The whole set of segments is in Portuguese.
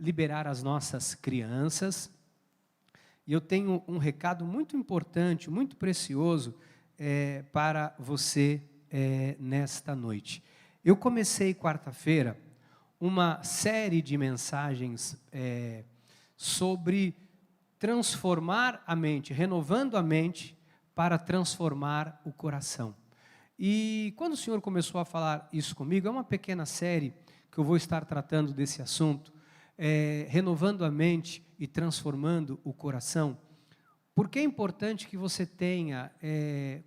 liberar as nossas crianças. E eu tenho um recado muito importante, muito precioso para você nesta noite. Eu comecei quarta-feira uma série de mensagens sobre transformar a mente, renovando a mente para transformar o coração. E quando o Senhor começou a falar isso comigo, é uma pequena série que eu vou estar tratando desse assunto, renovando a mente e transformando o coração, porque é importante que você tenha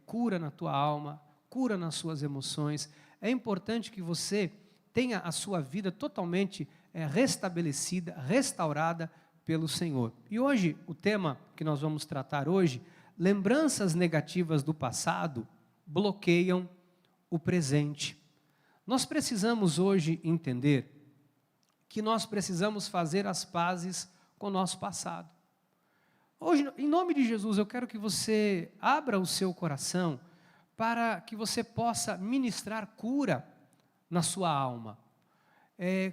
cura na tua alma, cura nas suas emoções, é importante que você tenha a sua vida totalmente restabelecida, restaurada pelo Senhor. E hoje, o tema que nós vamos tratar hoje, lembranças negativas do passado bloqueiam o presente. Nós precisamos hoje entender que nós precisamos fazer as pazes com o nosso passado. Hoje, em nome de Jesus, eu quero que você abra o seu coração para que você possa ministrar cura na sua alma.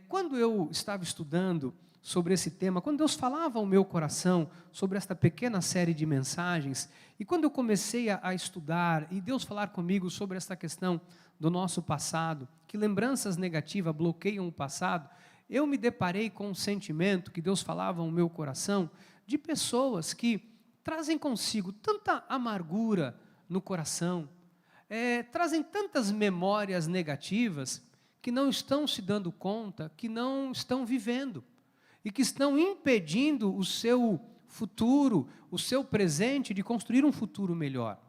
Quando eu estava estudando sobre esse tema, quando Deus falava ao meu coração sobre esta pequena série de mensagens, e quando eu comecei a estudar, e Deus falar comigo sobre esta questão do nosso passado, que lembranças negativas bloqueiam o passado, eu me deparei com um sentimento que Deus falava ao meu coração, de pessoas que trazem consigo tanta amargura no coração, trazem tantas memórias negativas, que não estão se dando conta, que não estão vivendo, e que estão impedindo o seu futuro, o seu presente, de construir um futuro melhor.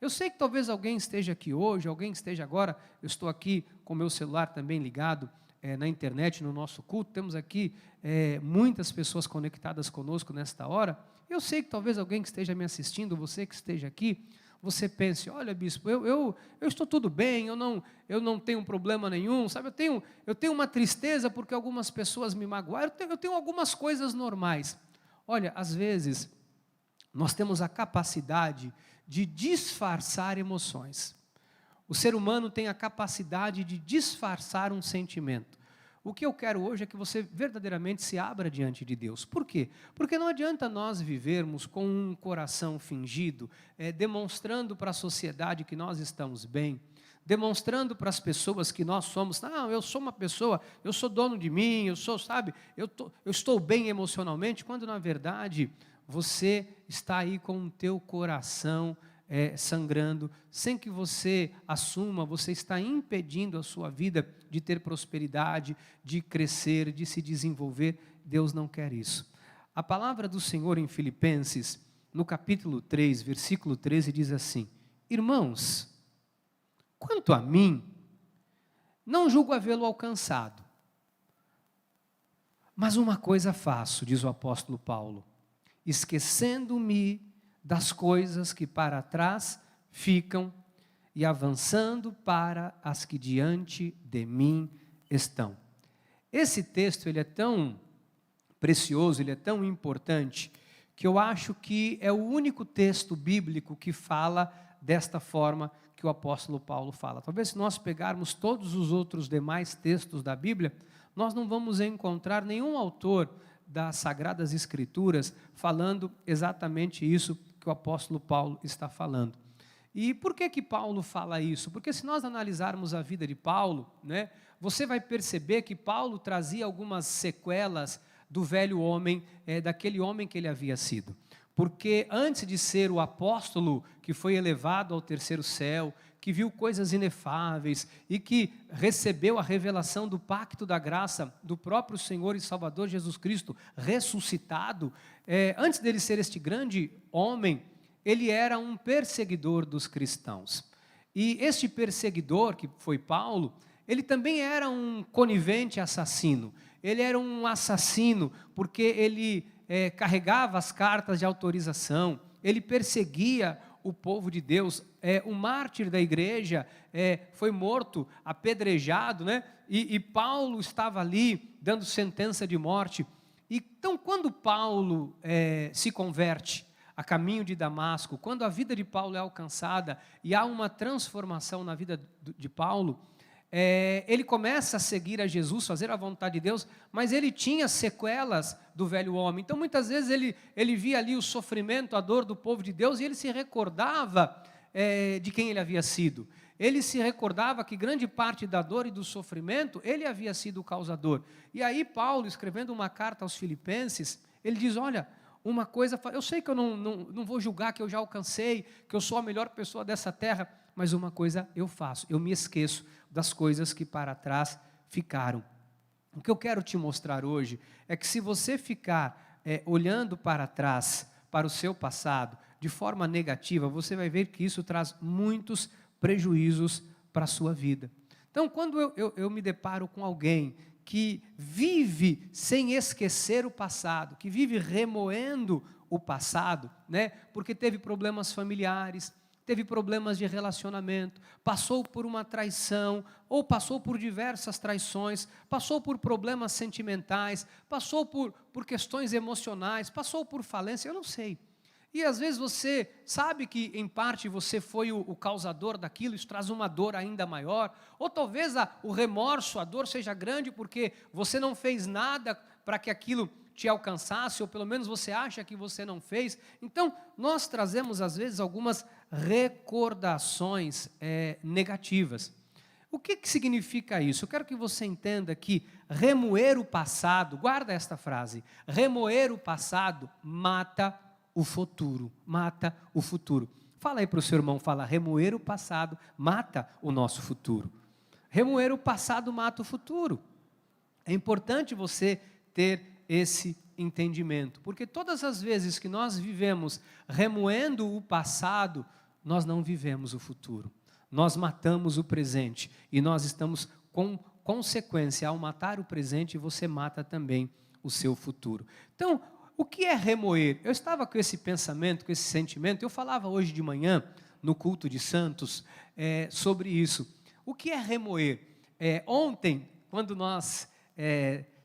Eu sei que talvez alguém esteja aqui hoje, alguém esteja agora, eu estou aqui com o meu celular também ligado na internet, no nosso culto, temos aqui muitas pessoas conectadas conosco nesta hora. Eu sei que talvez alguém que esteja me assistindo, você que esteja aqui, você pense, olha bispo, eu estou tudo bem, eu não tenho problema nenhum, sabe, eu tenho uma tristeza porque algumas pessoas me magoaram, eu tenho algumas coisas normais. Olha, às vezes, nós temos a capacidade de disfarçar emoções. O ser humano tem a capacidade de disfarçar um sentimento. O que eu quero hoje é que você verdadeiramente se abra diante de Deus. Por quê? Porque não adianta nós vivermos com um coração fingido, demonstrando para a sociedade que nós estamos bem, demonstrando para as pessoas que nós somos, não, eu sou uma pessoa, eu sou dono de mim, eu estou bem emocionalmente, quando na verdade você está aí com o teu coração sangrando, sem que você assuma, você está impedindo a sua vida de ter prosperidade, de crescer, de se desenvolver. Deus não quer isso. A palavra do Senhor em Filipenses, no capítulo 3, versículo 13, diz assim: irmãos, quanto a mim, não julgo havê-lo alcançado, mas uma coisa faço, diz o apóstolo Paulo, esquecendo-me das coisas que para trás ficam e avançando para as que diante de mim estão. Esse texto ele é tão precioso, ele é tão importante, que eu acho que é o único texto bíblico que fala desta forma que o apóstolo Paulo fala. Talvez se nós pegarmos todos os outros demais textos da Bíblia, nós não vamos encontrar nenhum autor das Sagradas Escrituras falando exatamente isso que o apóstolo Paulo está falando. E por que Paulo fala isso? Porque se nós analisarmos a vida de Paulo, você vai perceber que Paulo trazia algumas sequelas do velho homem, daquele homem que ele havia sido. Porque antes de ser o apóstolo que foi elevado ao terceiro céu, que viu coisas inefáveis e que recebeu a revelação do pacto da graça do próprio Senhor e Salvador Jesus Cristo ressuscitado, antes dele ser este grande homem, ele era um perseguidor dos cristãos. E este perseguidor, que foi Paulo, ele também era um conivente assassino. Ele era um assassino porque ele carregava as cartas de autorização, ele perseguia o povo de Deus. Um mártir da igreja foi morto, apedrejado, e Paulo estava ali dando sentença de morte. Então, quando Paulo se converte a caminho de Damasco, quando a vida de Paulo é alcançada e há uma transformação na vida de Paulo, ele começa a seguir a Jesus, fazer a vontade de Deus, mas ele tinha sequelas do velho homem. Então, muitas vezes, ele via ali o sofrimento, a dor do povo de Deus, e ele se recordava de quem ele havia sido. Ele se recordava que grande parte da dor e do sofrimento, ele havia sido o causador. E aí, Paulo, escrevendo uma carta aos Filipenses, ele diz, olha, uma coisa, eu sei que eu não vou julgar que eu já alcancei, que eu sou a melhor pessoa dessa terra, mas uma coisa eu faço, eu me esqueço das coisas que para trás ficaram. O que eu quero te mostrar hoje é que se você ficar olhando para trás, para o seu passado, de forma negativa, você vai ver que isso traz muitos prejuízos para a sua vida. Então, quando eu me deparo com alguém que vive sem esquecer o passado, que vive remoendo o passado, né? Porque teve problemas familiares, teve problemas de relacionamento, passou por uma traição, ou passou por diversas traições, passou por problemas sentimentais, passou por questões emocionais, passou por falência, eu não sei. E às vezes você sabe que em parte você foi o causador daquilo, isso traz uma dor ainda maior, ou talvez o remorso, a dor seja grande porque você não fez nada para que aquilo te alcançasse, ou pelo menos você acha que você não fez. Então, nós trazemos às vezes algumas recordações negativas. O que significa isso? Eu quero que você entenda que remoer o passado, guarda esta frase, remoer o passado mata o futuro, mata o futuro. Fala aí para o seu irmão, fala, remoer o passado mata o nosso futuro. Remoer o passado mata o futuro. É importante você ter esse entendimento, porque todas as vezes que nós vivemos remoendo o passado, nós não vivemos o futuro. Nós matamos o presente e nós estamos com consequência, ao matar o presente, você mata também o seu futuro. Então, o que é remoer? Eu estava com esse pensamento, com esse sentimento, eu falava hoje de manhã, no culto de santos, sobre isso. O que é remoer? Ontem, quando nós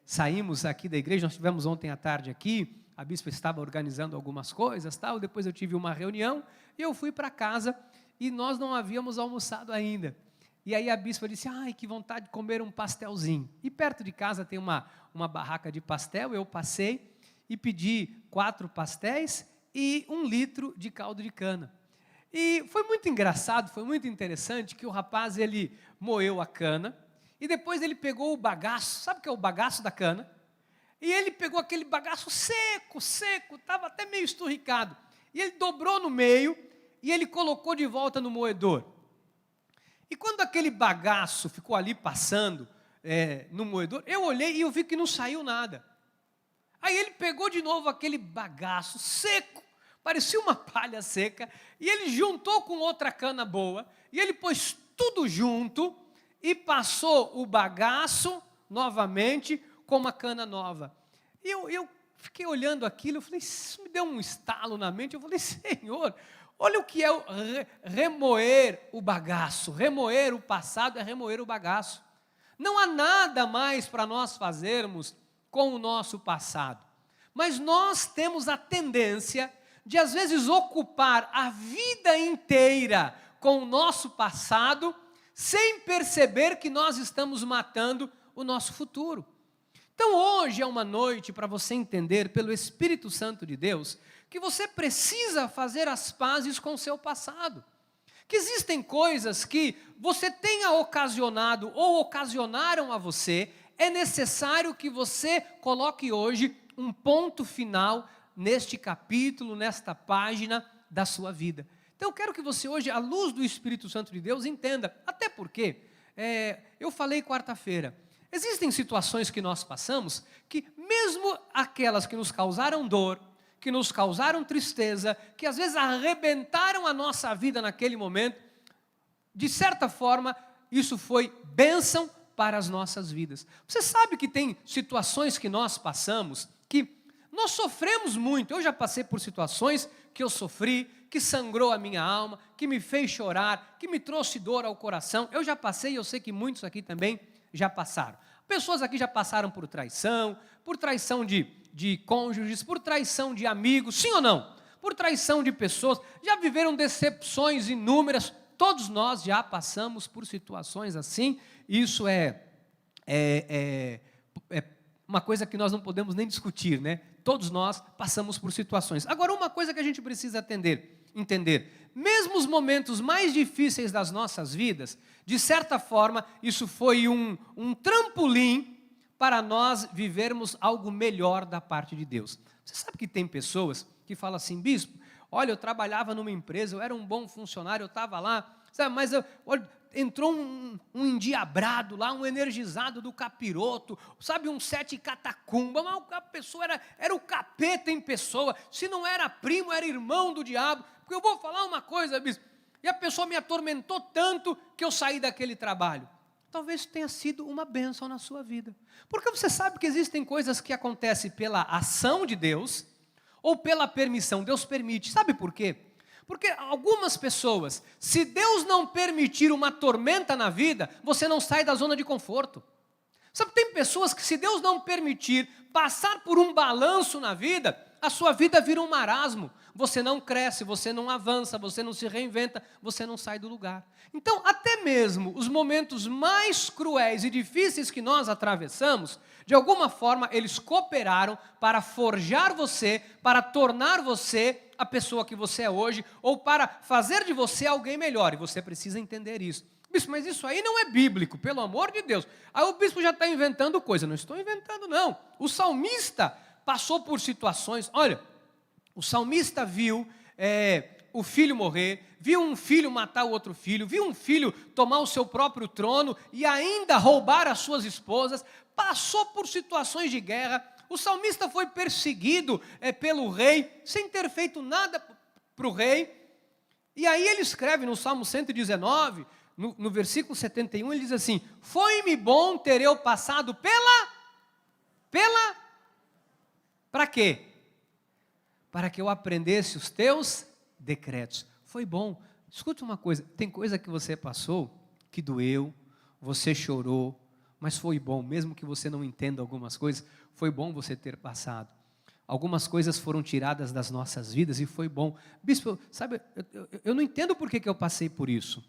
saímos aqui da igreja, nós estivemos ontem à tarde aqui, a bispa estava organizando algumas coisas, tal, depois eu tive uma reunião, e eu fui para casa, e nós não havíamos almoçado ainda. E aí a bispa disse, ai, que vontade de comer um pastelzinho. E perto de casa tem uma barraca de pastel, eu passei, e pedi 4 pastéis e 1 litro de caldo de cana. E foi muito engraçado, foi muito interessante que o rapaz, ele moeu a cana, e depois ele pegou o bagaço, sabe o que é o bagaço da cana? E ele pegou aquele bagaço seco, estava até meio esturricado, e ele dobrou no meio, e ele colocou de volta no moedor. E quando aquele bagaço ficou ali passando no moedor, eu olhei e eu vi que não saiu nada. Aí ele pegou de novo aquele bagaço seco, parecia uma palha seca, e ele juntou com outra cana boa, e ele pôs tudo junto, e passou o bagaço novamente com uma cana nova. E eu fiquei olhando aquilo, eu falei, isso me deu um estalo na mente, eu falei, Senhor, olha o que é remoer o bagaço, remoer o passado é remoer o bagaço. Não há nada mais para nós fazermos com o nosso passado. Mas nós temos a tendência de, às vezes, ocupar a vida inteira com o nosso passado, sem perceber que nós estamos matando o nosso futuro. Então, hoje é uma noite para você entender, pelo Espírito Santo de Deus, que você precisa fazer as pazes com o seu passado. Que existem coisas que você tenha ocasionado ou ocasionaram a você, é necessário que você coloque hoje um ponto final neste capítulo, nesta página da sua vida. Então eu quero que você hoje, à luz do Espírito Santo de Deus, entenda, até porque, eu falei quarta-feira, existem situações que nós passamos, que mesmo aquelas que nos causaram dor, que nos causaram tristeza, que às vezes arrebentaram a nossa vida naquele momento, de certa forma, isso foi bênção para as nossas vidas. Você sabe que tem situações que nós passamos, que nós sofremos muito. Eu já passei por situações que eu sofri, que sangrou a minha alma, que me fez chorar, que me trouxe dor ao coração. Eu já passei e eu sei que muitos aqui também já passaram. Pessoas aqui já passaram por traição de cônjuges, por traição de amigos, sim ou não? Por traição de pessoas, já viveram decepções inúmeras. todos nós já passamos por situações assim. Isso é uma coisa que nós não podemos nem discutir, né? Todos nós passamos por situações. Agora, uma coisa que a gente precisa entender, mesmo os momentos mais difíceis das nossas vidas, de certa forma, isso foi um trampolim para nós vivermos algo melhor da parte de Deus. Você sabe que tem pessoas que falam assim: bispo, olha, eu trabalhava numa empresa, eu era um bom funcionário, eu estava lá, sabe, mas entrou um endiabrado lá, um energizado do capiroto, sabe, um sete catacumba, mas a pessoa era o capeta em pessoa, se não era primo, era irmão do diabo, porque eu vou falar uma coisa, bispo, e a pessoa me atormentou tanto que eu saí daquele trabalho. Talvez tenha sido uma bênção na sua vida, porque você sabe que existem coisas que acontecem pela ação de Deus, ou pela permissão. Deus permite, sabe por quê? Porque algumas pessoas, se Deus não permitir uma tormenta na vida, você não sai da zona de conforto. Sabe, tem pessoas que, se Deus não permitir passar por um balanço na vida, a sua vida vira um marasmo. Você não cresce, você não avança, você não se reinventa, você não sai do lugar. Então, até mesmo os momentos mais cruéis e difíceis que nós atravessamos, de alguma forma, eles cooperaram para forjar você, para tornar você a pessoa que você é hoje, ou para fazer de você alguém melhor, e você precisa entender isso. Bispo, mas isso aí não é bíblico, pelo amor de Deus. Aí o bispo já está inventando coisa. Não estou inventando, não. O salmista passou por situações, olha, o salmista viu o filho morrer, viu um filho matar o outro filho, viu um filho tomar o seu próprio trono e ainda roubar as suas esposas, passou por situações de guerra. O salmista foi perseguido pelo rei, sem ter feito nada para o rei. E aí ele escreve no Salmo 119, no versículo 71, ele diz assim: foi-me bom ter eu passado para quê? Para que eu aprendesse os teus decretos. Foi bom. Escute uma coisa, tem coisa que você passou, que doeu, você chorou, mas foi bom, mesmo que você não entenda algumas coisas, foi bom você ter passado. Algumas coisas foram tiradas das nossas vidas e foi bom. Bispo, sabe, eu não entendo por que eu passei por isso.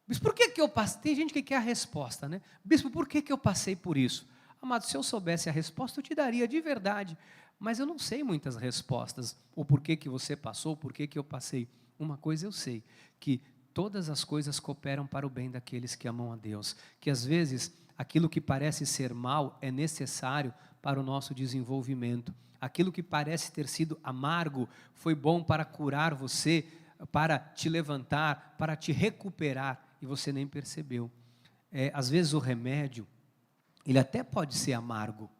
Bispo, por que eu passei? Tem gente que quer a resposta, né? Bispo, por que eu passei por isso? Amado, se eu soubesse a resposta, eu te daria de verdade. Mas eu não sei muitas respostas, o porquê que você passou, o porquê que eu passei. Uma coisa eu sei, que todas as coisas cooperam para o bem daqueles que amam a Deus. Que às vezes, aquilo que parece ser mal é necessário para o nosso desenvolvimento. Aquilo que parece ter sido amargo foi bom para curar você, para te levantar, para te recuperar, e você nem percebeu. Às vezes o remédio, ele até pode ser amargo.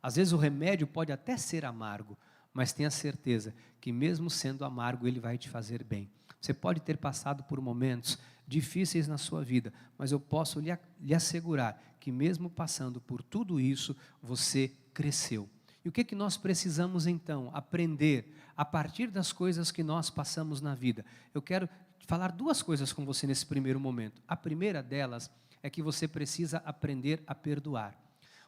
Às vezes o remédio pode até ser amargo, mas tenha certeza que mesmo sendo amargo, ele vai te fazer bem. Você pode ter passado por momentos difíceis na sua vida, mas eu posso lhe assegurar que mesmo passando por tudo isso, você cresceu. E o que nós precisamos então? Aprender a partir das coisas que nós passamos na vida. Eu quero falar duas coisas com você nesse primeiro momento. A primeira delas é que você precisa aprender a perdoar.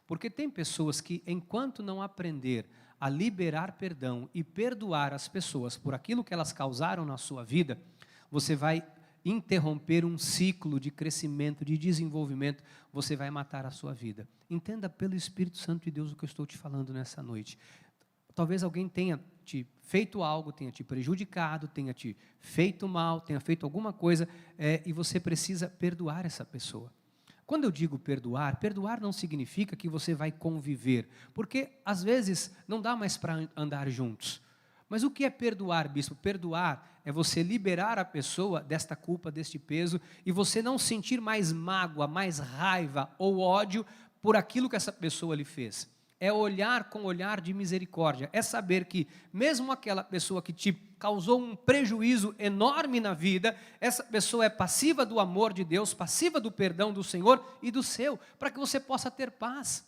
Porque tem pessoas que, enquanto não aprender a liberar perdão e perdoar as pessoas por aquilo que elas causaram na sua vida, você vai interromper um ciclo de crescimento, de desenvolvimento, você vai matar a sua vida. Entenda pelo Espírito Santo de Deus o que eu estou te falando nessa noite. Talvez alguém tenha te feito algo, tenha te prejudicado, tenha te feito mal, tenha feito alguma coisa, e você precisa perdoar essa pessoa. Quando eu digo perdoar, perdoar não significa que você vai conviver, porque às vezes não dá mais para andar juntos. Mas o que é perdoar, bispo? Perdoar é você liberar a pessoa desta culpa, deste peso, e você não sentir mais mágoa, mais raiva ou ódio por aquilo que essa pessoa lhe fez. É olhar com olhar de misericórdia, é saber que mesmo aquela pessoa que te causou um prejuízo enorme na vida, essa pessoa é passiva do amor de Deus, passiva do perdão do Senhor e do seu, para que você possa ter paz.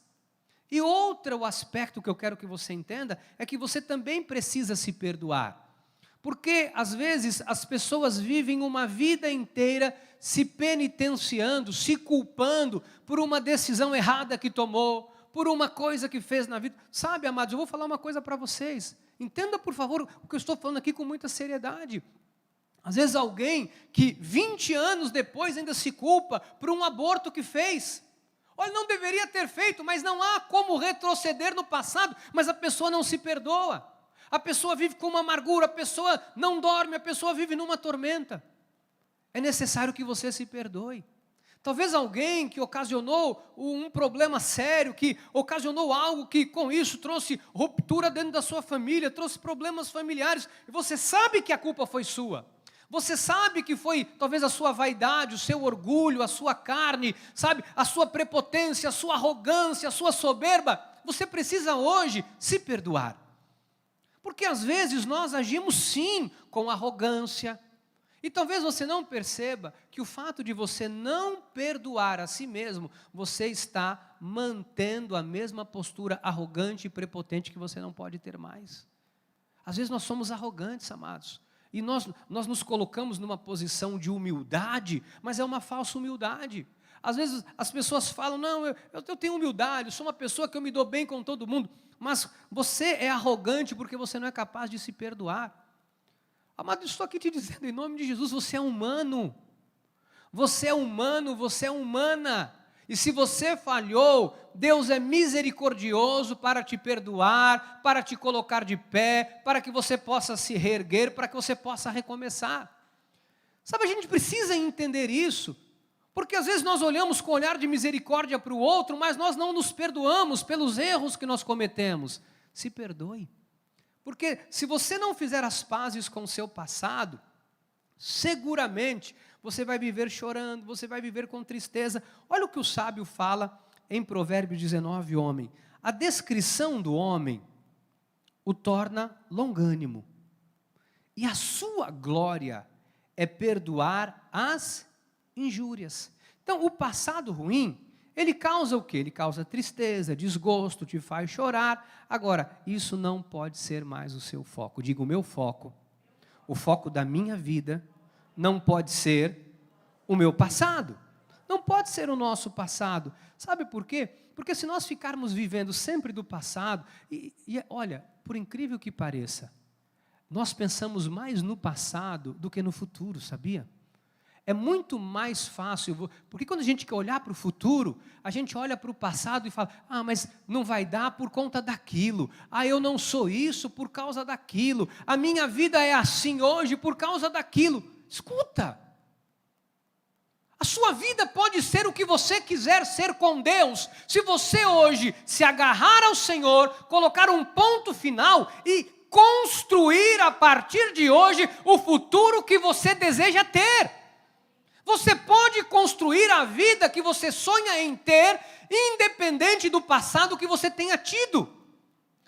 E outro aspecto que eu quero que você entenda é que você também precisa se perdoar. Porque às vezes as pessoas vivem uma vida inteira se penitenciando, se culpando por uma decisão errada que tomou, por uma coisa que fez na vida. Sabe, amados, eu vou falar uma coisa para vocês. Entenda, por favor, o que eu estou falando aqui com muita seriedade. Às vezes alguém que 20 anos depois ainda se culpa por um aborto que fez. Olha, não deveria ter feito, mas não há como retroceder no passado, mas a pessoa não se perdoa. A pessoa vive com uma amargura, a pessoa não dorme, a pessoa vive numa tormenta. É necessário que você se perdoe. Talvez alguém que ocasionou um problema sério, que ocasionou algo que com isso trouxe ruptura dentro da sua família, trouxe problemas familiares, e você sabe que a culpa foi sua. Você sabe que foi talvez a sua vaidade, o seu orgulho, a sua carne, sabe, a sua prepotência, a sua arrogância, a sua soberba. Você precisa hoje se perdoar. Porque às vezes nós agimos sim com arrogância. E talvez você não perceba que o fato de você não perdoar a si mesmo, você está mantendo a mesma postura arrogante e prepotente que você não pode ter mais. Às vezes nós somos arrogantes, amados. E nós nos colocamos numa posição de humildade, mas é uma falsa humildade. Às vezes as pessoas falam, não, eu tenho humildade, eu sou uma pessoa que eu me dou bem com todo mundo. Mas você é arrogante porque você não é capaz de se perdoar. Amado, estou aqui te dizendo em nome de Jesus, você é humano. Você é humano, você é humana. E se você falhou, Deus é misericordioso para te perdoar, para te colocar de pé, para que você possa se reerguer, para que você possa recomeçar. Sabe, a gente precisa entender isso, porque às vezes nós olhamos com olhar de misericórdia para o outro, mas nós não nos perdoamos pelos erros que nós cometemos. Se perdoe. Porque se você não fizer as pazes com o seu passado, seguramente você vai viver chorando, você vai viver com tristeza. Olha o que o sábio fala em Provérbios 19, homem. A descrição do homem o torna longânimo. E a sua glória é perdoar as injúrias. Então, o passado ruim, ele causa o quê? Ele causa tristeza, desgosto, te faz chorar. Agora, isso não pode ser mais o seu foco. Diga, o meu foco, o foco da minha vida, não pode ser o meu passado. Não pode ser o nosso passado. Sabe por quê? Porque se nós ficarmos vivendo sempre do passado, olha, por incrível que pareça, nós pensamos mais no passado do que no futuro, sabia? É muito mais fácil, porque quando a gente quer olhar para o futuro, a gente olha para o passado e fala, mas não vai dar por conta daquilo, eu não sou isso por causa daquilo, a minha vida é assim hoje por causa daquilo. Escuta, a sua vida pode ser o que você quiser ser com Deus, se você hoje se agarrar ao Senhor, colocar um ponto final e construir a partir de hoje o futuro que você deseja ter. Você pode construir a vida que você sonha em ter, independente do passado que você tenha tido.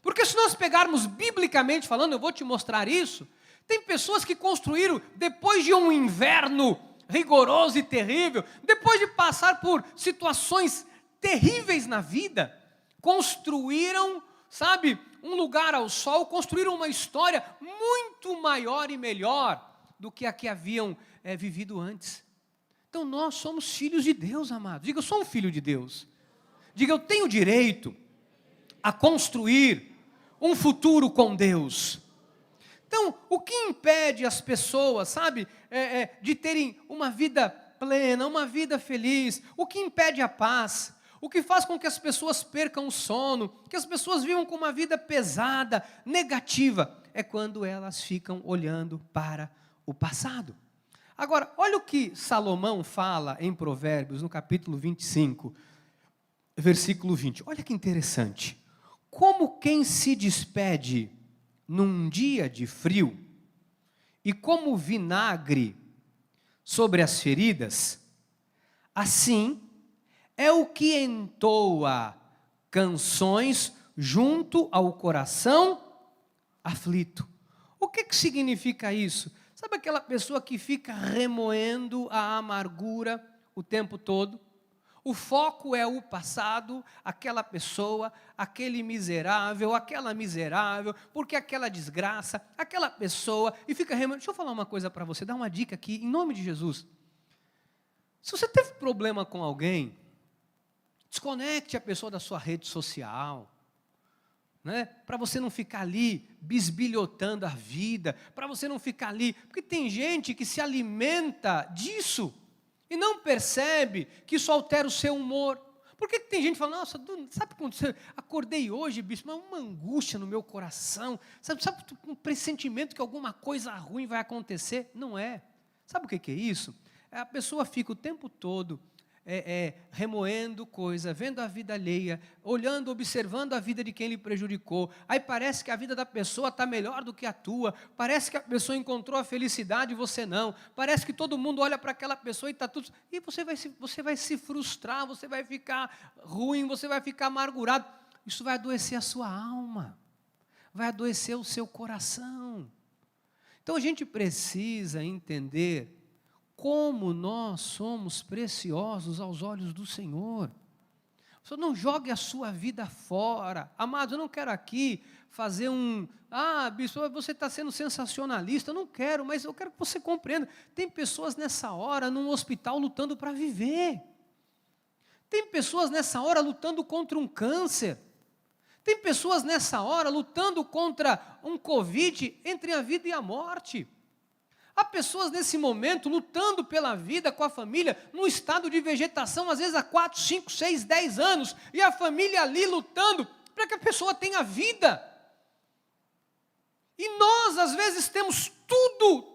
Porque se nós pegarmos biblicamente falando, eu vou te mostrar isso, tem pessoas que construíram, depois de um inverno rigoroso e terrível, depois de passar por situações terríveis na vida, construíram, sabe, um lugar ao sol, construíram uma história muito maior e melhor do que a que haviam vivido antes. Então nós somos filhos de Deus, amados. Diga, eu sou um filho de Deus. Diga, eu tenho direito a construir um futuro com Deus. Então, o que impede as pessoas, sabe, de terem uma vida plena, uma vida feliz? O que impede a paz? O que faz com que as pessoas percam o sono, que as pessoas vivam com uma vida pesada, negativa, é quando elas ficam olhando para o passado. Agora, olha o que Salomão fala em Provérbios, no capítulo 25, versículo 20. Olha que interessante. Como quem se despede num dia de frio, e como vinagre sobre as feridas, assim é o que entoa canções junto ao coração aflito. O que significa isso? Sabe aquela pessoa que fica remoendo a amargura o tempo todo? O foco é o passado, aquela pessoa, aquele miserável, aquela miserável, porque aquela desgraça, aquela pessoa, e fica remoendo. Deixa eu falar uma coisa para você, dar uma dica aqui, em nome de Jesus. Se você teve problema com alguém, desconecte a pessoa da sua rede social, né? Para você não ficar ali bisbilhotando a vida, para você não ficar ali, porque tem gente que se alimenta disso e não percebe que isso altera o seu humor. Por que tem gente que fala, nossa, sabe quando você acordei hoje, bispo, mas uma angústia no meu coração, sabe um pressentimento que alguma coisa ruim vai acontecer? Não é. Sabe o que é isso? A pessoa fica o tempo todo remoendo coisa, vendo a vida alheia, olhando, observando a vida de quem lhe prejudicou. Aí parece que a vida da pessoa está melhor do que a tua, parece que a pessoa encontrou a felicidade e você não, parece que todo mundo olha para aquela pessoa e está tudo... E você vai se frustrar, você vai ficar ruim, você vai ficar amargurado. Isso vai adoecer a sua alma, vai adoecer o seu coração. Então a gente precisa entender como nós somos preciosos aos olhos do Senhor. Você não jogue a sua vida fora. Amados, eu não quero aqui fazer bispo, você está sendo sensacionalista. Eu não quero, mas eu quero que você compreenda. Tem pessoas nessa hora num hospital lutando para viver. Tem pessoas nessa hora lutando contra um câncer. Tem pessoas nessa hora lutando contra um Covid entre a vida e a morte. Há pessoas nesse momento lutando pela vida com a família, num estado de vegetação, às vezes há 4, 5, 6, 10 anos, e a família ali lutando para que a pessoa tenha vida. E nós, às vezes, temos tudo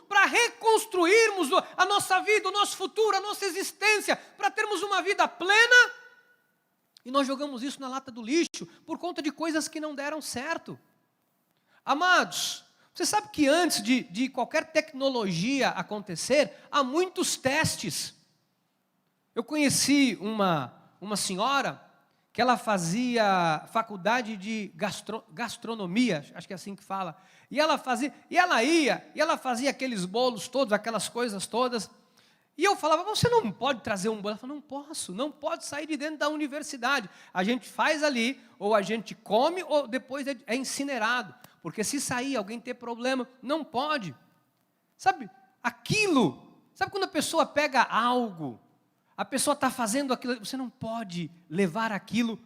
para reconstruirmos a nossa vida, o nosso futuro, a nossa existência, para termos uma vida plena, e nós jogamos isso na lata do lixo por conta de coisas que não deram certo. Amados, você sabe que antes de qualquer tecnologia acontecer, há muitos testes. Eu conheci uma senhora que ela fazia faculdade de gastronomia, acho que é assim que fala. E ela fazia aqueles bolos todos, aquelas coisas todas. E eu falava, você não pode trazer um bolo? Ela falou, não posso, não pode sair de dentro da universidade. A gente faz ali, ou a gente come, ou depois é incinerado. Porque se sair, alguém ter problema, não pode. Sabe quando a pessoa pega algo, a pessoa está fazendo aquilo, você não pode levar aquilo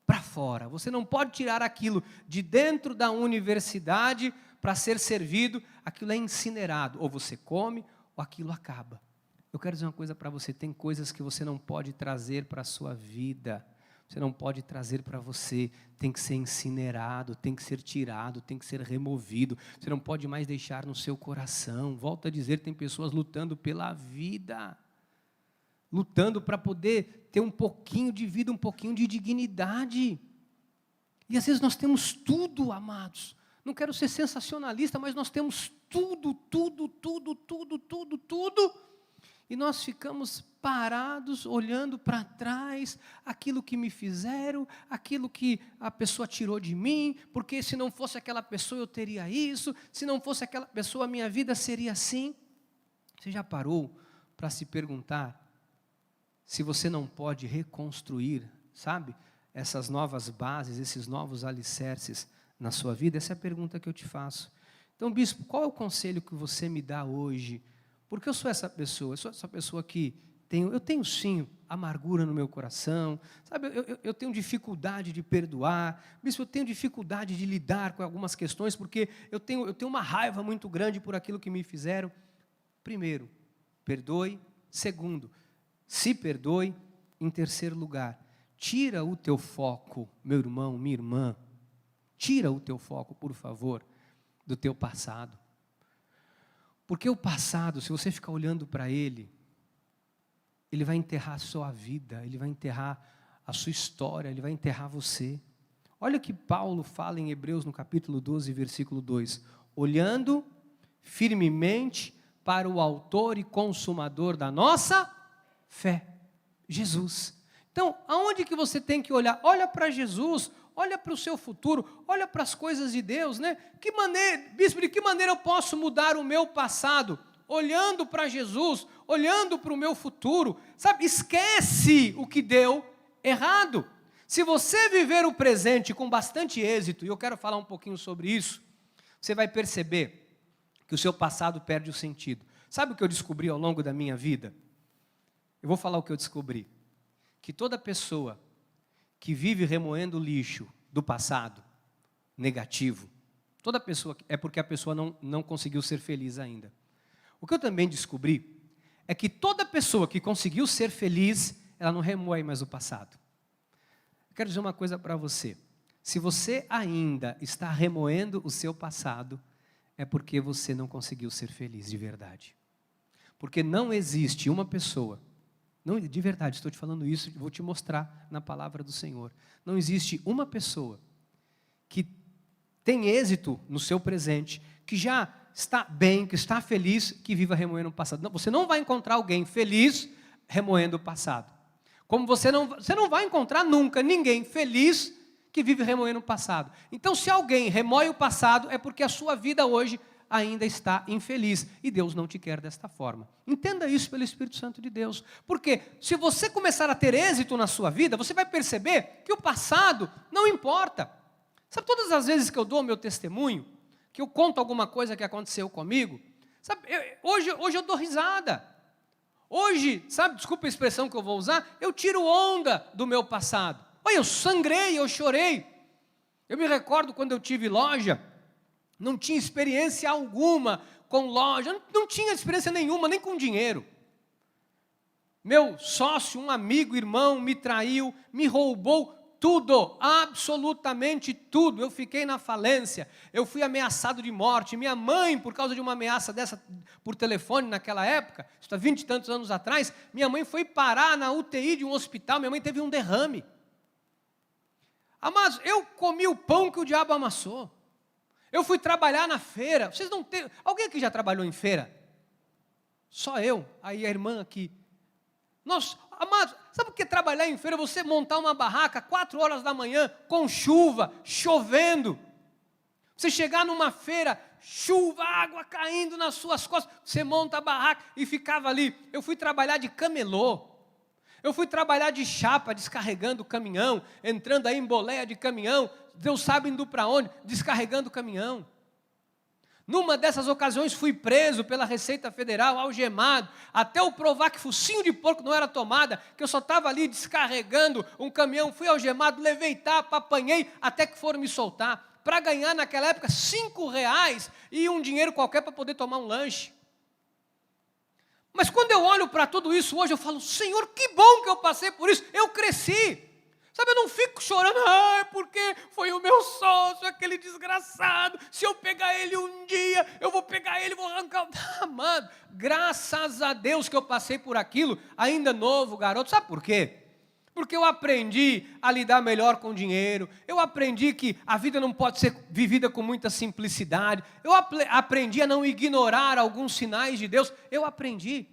para fora. Você não pode tirar aquilo de dentro da universidade para ser servido, aquilo é incinerado. Ou você come, ou aquilo acaba. Eu quero dizer uma coisa para você, tem coisas que você não pode trazer para a sua vida, você não pode trazer para você, tem que ser incinerado, tem que ser tirado, tem que ser removido, você não pode mais deixar no seu coração. Volto a dizer, tem pessoas lutando pela vida, lutando para poder ter um pouquinho de vida, um pouquinho de dignidade. E às vezes nós temos tudo, amados. Não quero ser sensacionalista, mas nós temos tudo. E nós ficamos parados, olhando para trás, aquilo que me fizeram, aquilo que a pessoa tirou de mim, porque se não fosse aquela pessoa eu teria isso, se não fosse aquela pessoa a minha vida seria assim. Você já parou para se perguntar se você não pode reconstruir, sabe, essas novas bases, esses novos alicerces na sua vida? Essa é a pergunta que eu te faço. Então, bispo, qual é o conselho que você me dá hoje? Porque eu sou essa pessoa, que eu tenho sim amargura no meu coração, sabe, eu tenho dificuldade de perdoar, bispo, eu tenho dificuldade de lidar com algumas questões, porque eu tenho uma raiva muito grande por aquilo que me fizeram. Primeiro, perdoe. Segundo, se perdoe. Em terceiro lugar, tira o teu foco, meu irmão, minha irmã, tira o teu foco, por favor, do teu passado. Porque o passado, se você ficar olhando para ele vai enterrar a sua vida, ele vai enterrar a sua história, ele vai enterrar você. Olha o que Paulo fala em Hebreus, no capítulo 12, versículo 2. Olhando firmemente para o autor e consumador da nossa fé, Jesus. Então, aonde que você tem que olhar? Olha para Jesus, olha para o seu futuro, olha para as coisas de Deus, né? Bispo, de que maneira eu posso mudar o meu passado? Olhando para Jesus, olhando para o meu futuro, sabe? Esquece o que deu errado. Se você viver o presente com bastante êxito, e eu quero falar um pouquinho sobre isso, você vai perceber que o seu passado perde o sentido. Sabe o que eu descobri ao longo da minha vida? Eu vou falar o que eu descobri. Que toda pessoa que vive remoendo o lixo do passado, negativo, toda pessoa, é porque a pessoa não conseguiu ser feliz ainda. O que eu também descobri é que toda pessoa que conseguiu ser feliz, ela não remoe mais o passado. Eu quero dizer uma coisa para você. Se você ainda está remoendo o seu passado, é porque você não conseguiu ser feliz de verdade. Porque não existe uma pessoa, não, de verdade, estou te falando isso, vou te mostrar na palavra do Senhor. Não existe uma pessoa que tem êxito no seu presente, que já está bem, que está feliz, que viva remoendo o passado. Não, você não vai encontrar alguém feliz remoendo o passado. Como você não vai encontrar nunca ninguém feliz que vive remoendo o passado. Então, se alguém remoe o passado, é porque a sua vida hoje ainda está infeliz. E Deus não te quer desta forma. Entenda isso pelo Espírito Santo de Deus. Porque se você começar a ter êxito na sua vida, você vai perceber que o passado não importa. Sabe, todas as vezes que eu dou o meu testemunho, que eu conto alguma coisa que aconteceu comigo, sabe, hoje eu dou risada. Hoje, sabe, desculpa a expressão que eu vou usar, eu tiro onda do meu passado. Olha, eu sangrei, eu chorei. Eu me recordo quando eu tive loja, não tinha experiência alguma com loja, não tinha experiência nenhuma, nem com dinheiro. Meu sócio, um amigo, irmão, me traiu, me roubou tudo, absolutamente tudo. Eu fiquei na falência, eu fui ameaçado de morte. Minha mãe, por causa de uma ameaça dessa por telefone naquela época, isso há 20 e tantos anos atrás, minha mãe foi parar na UTI de um hospital, minha mãe teve um derrame. Amados, eu comi o pão que o diabo amassou. Eu fui trabalhar na feira. Vocês não têm... Alguém aqui já trabalhou em feira? Só eu. Aí a irmã aqui. Nós, amados, sabe o que é trabalhar em feira? Você montar uma barraca 4 horas da manhã, com chuva, chovendo. Você chegar numa feira, chuva, água caindo nas suas costas. Você monta a barraca e ficava ali. Eu fui trabalhar de camelô. Eu fui trabalhar de chapa, descarregando o caminhão, entrando aí em boleia de caminhão, Deus sabe indo para onde, descarregando o caminhão. Numa dessas ocasiões fui preso pela Receita Federal, algemado, até eu provar que focinho de porco não era tomada, que eu só estava ali descarregando um caminhão, fui algemado, levei tapa, apanhei, até que foram me soltar, para ganhar naquela época R$5 e um dinheiro qualquer para poder tomar um lanche. Mas quando eu olho para tudo isso hoje, eu falo, Senhor, que bom que eu passei por isso, eu cresci. Sabe, eu não fico chorando, porque foi o meu sócio, aquele desgraçado, se eu pegar ele um dia, eu vou pegar ele, vou arrancar. Amado, graças a Deus que eu passei por aquilo, ainda novo, garoto. Sabe por quê? Porque eu aprendi a lidar melhor com dinheiro, eu aprendi que a vida não pode ser vivida com muita simplicidade, eu aprendi a não ignorar alguns sinais de Deus, eu aprendi.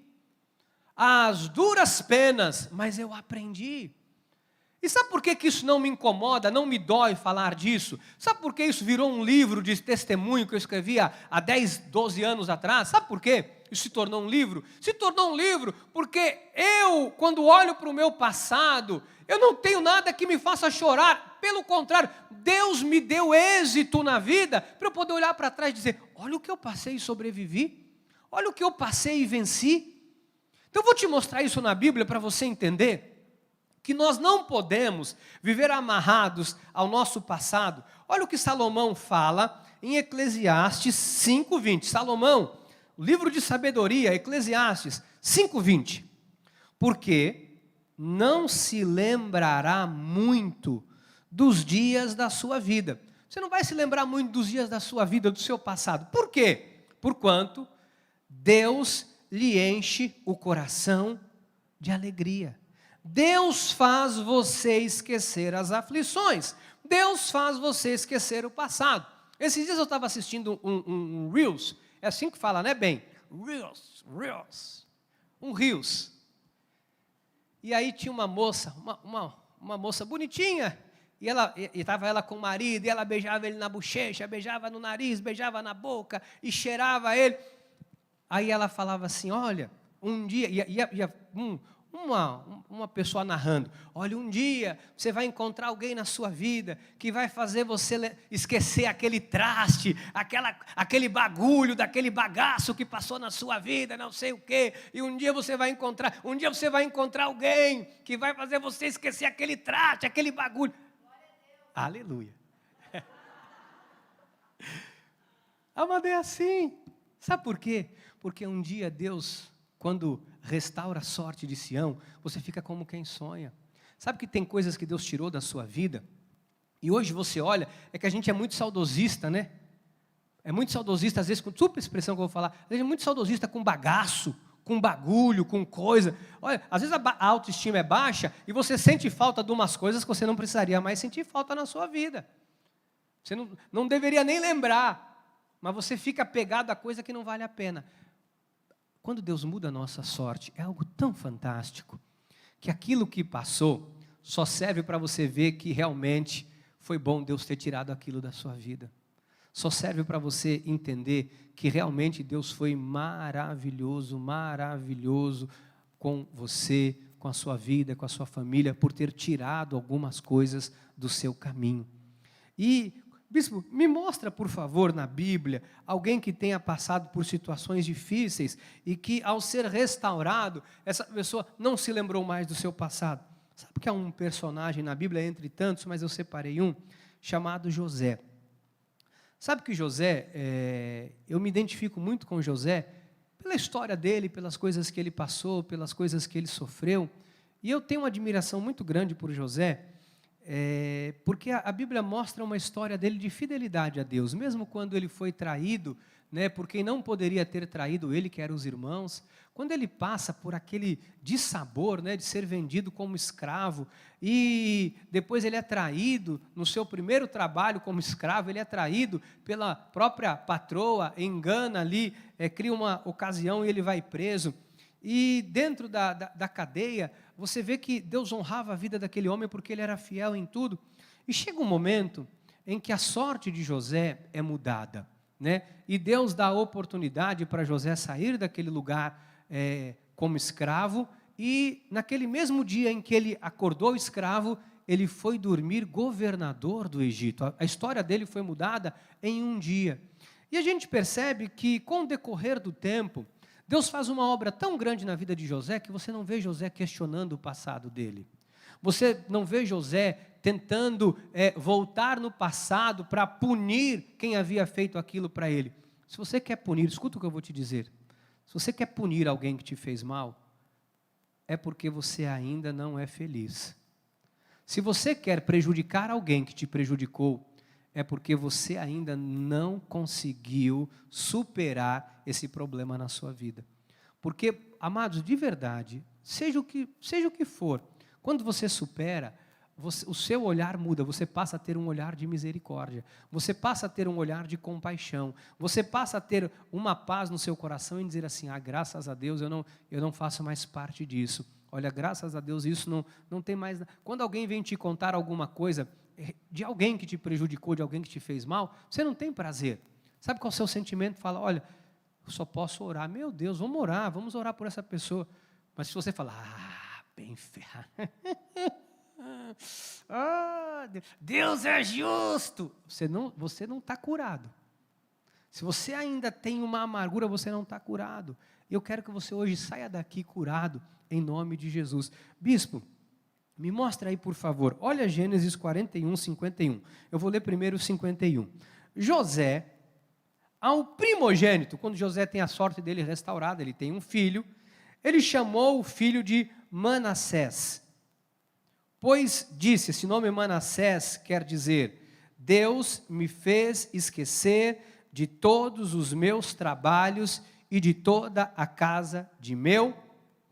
Às duras penas, mas eu aprendi. E sabe por que isso não me incomoda, não me dói falar disso? Sabe por que isso virou um livro de testemunho que eu escrevi há 10, 12 anos atrás? Sabe por quê? Isso se tornou um livro? Se tornou um livro porque eu, quando olho para o meu passado, eu não tenho nada que me faça chorar. Pelo contrário, Deus me deu êxito na vida para eu poder olhar para trás e dizer, olha o que eu passei e sobrevivi. Olha o que eu passei e venci. Então eu vou te mostrar isso na Bíblia para você entender que nós não podemos viver amarrados ao nosso passado. Olha o que Salomão fala em Eclesiastes 5:20. Salomão, o livro de sabedoria, Eclesiastes 5:20. Porque não se lembrará muito dos dias da sua vida. Você não vai se lembrar muito dos dias da sua vida, do seu passado. Por quê? Porquanto Deus lhe enche o coração de alegria. Deus faz você esquecer as aflições. Deus faz você esquecer o passado. Esses dias eu estava assistindo um Reels. É assim que fala, né, bem? Reels. Um Reels. E aí tinha uma moça, uma moça bonitinha. E estava ela com o marido. E ela beijava ele na bochecha, beijava no nariz, beijava na boca. E cheirava ele. Aí ela falava assim, olha, um dia... uma pessoa narrando, olha, um dia você vai encontrar alguém na sua vida que vai fazer você esquecer aquele traste, aquele bagulho, daquele bagaço que passou na sua vida, não sei o quê, e um dia você vai encontrar alguém que vai fazer você esquecer aquele traste, aquele bagulho. Aleluia. Amado, é assim. Sabe por quê? Porque um dia Deus, quando restaura a sorte de Sião, você fica como quem sonha. Sabe que tem coisas que Deus tirou da sua vida? E hoje você olha, é que a gente é muito saudosista, né? É muito saudosista, às vezes, com super expressão que eu vou falar, às vezes é muito saudosista com bagaço, com bagulho, com coisa. Olha, às vezes a autoestima é baixa e você sente falta de umas coisas que você não precisaria mais sentir falta na sua vida. Você não deveria nem lembrar, mas você fica apegado a coisa que não vale a pena. Quando Deus muda a nossa sorte, é algo tão fantástico, que aquilo que passou só serve para você ver que realmente foi bom Deus ter tirado aquilo da sua vida. Só serve para você entender que realmente Deus foi maravilhoso, maravilhoso com você, com a sua vida, com a sua família, por ter tirado algumas coisas do seu caminho. E, bispo, me mostra, por favor, na Bíblia, alguém que tenha passado por situações difíceis e que, ao ser restaurado, essa pessoa não se lembrou mais do seu passado. Sabe que há um personagem na Bíblia, entre tantos, mas eu separei um, chamado José. Sabe que José, eu me identifico muito com José, pela história dele, pelas coisas que ele passou, pelas coisas que ele sofreu, e eu tenho uma admiração muito grande por José, porque a Bíblia mostra uma história dele de fidelidade a Deus, mesmo quando ele foi traído, né, por quem não poderia ter traído ele, que eram os irmãos, quando ele passa por aquele dissabor, né, de ser vendido como escravo, e depois ele é traído, no seu primeiro trabalho como escravo, ele é traído pela própria patroa, engana ali, cria uma ocasião e ele vai preso, e dentro da cadeia, você vê que Deus honrava a vida daquele homem porque ele era fiel em tudo, e chega um momento em que a sorte de José é mudada, né? E Deus dá a oportunidade para José sair daquele lugar como escravo, e naquele mesmo dia em que ele acordou escravo, ele foi dormir governador do Egito. A história dele foi mudada em um dia. E a gente percebe que, com o decorrer do tempo, Deus faz uma obra tão grande na vida de José, que você não vê José questionando o passado dele. Você não vê José tentando voltar no passado para punir quem havia feito aquilo para ele. Se você quer punir, escuta o que eu vou te dizer. Se você quer punir alguém que te fez mal, é porque você ainda não é feliz. Se você quer prejudicar alguém que te prejudicou, é porque você ainda não conseguiu superar esse problema na sua vida. Porque, amados, de verdade, seja o que for, quando você supera, o seu olhar muda, você passa a ter um olhar de misericórdia, você passa a ter um olhar de compaixão, você passa a ter uma paz no seu coração e dizer assim, graças a Deus eu não faço mais parte disso. Olha, graças a Deus isso não tem mais... Quando alguém vem te contar alguma coisa de alguém que te prejudicou, de alguém que te fez mal, você não tem prazer. Sabe qual é o seu sentimento? Fala, olha, eu só posso orar. Meu Deus, vamos orar por essa pessoa. Mas se você falar, bem ferrado... Deus é justo. Você não está curado. Se você ainda tem uma amargura, você não está curado. Eu quero que você hoje saia daqui curado, em nome de Jesus. Bispo, me mostra aí, por favor. Olha Gênesis 41, 51. Eu vou ler primeiro o 51. José, ao primogênito, quando José tem a sorte dele restaurada, ele tem um filho, ele chamou o filho de Manassés. Pois disse, esse nome Manassés quer dizer, Deus me fez esquecer de todos os meus trabalhos e de toda a casa de meu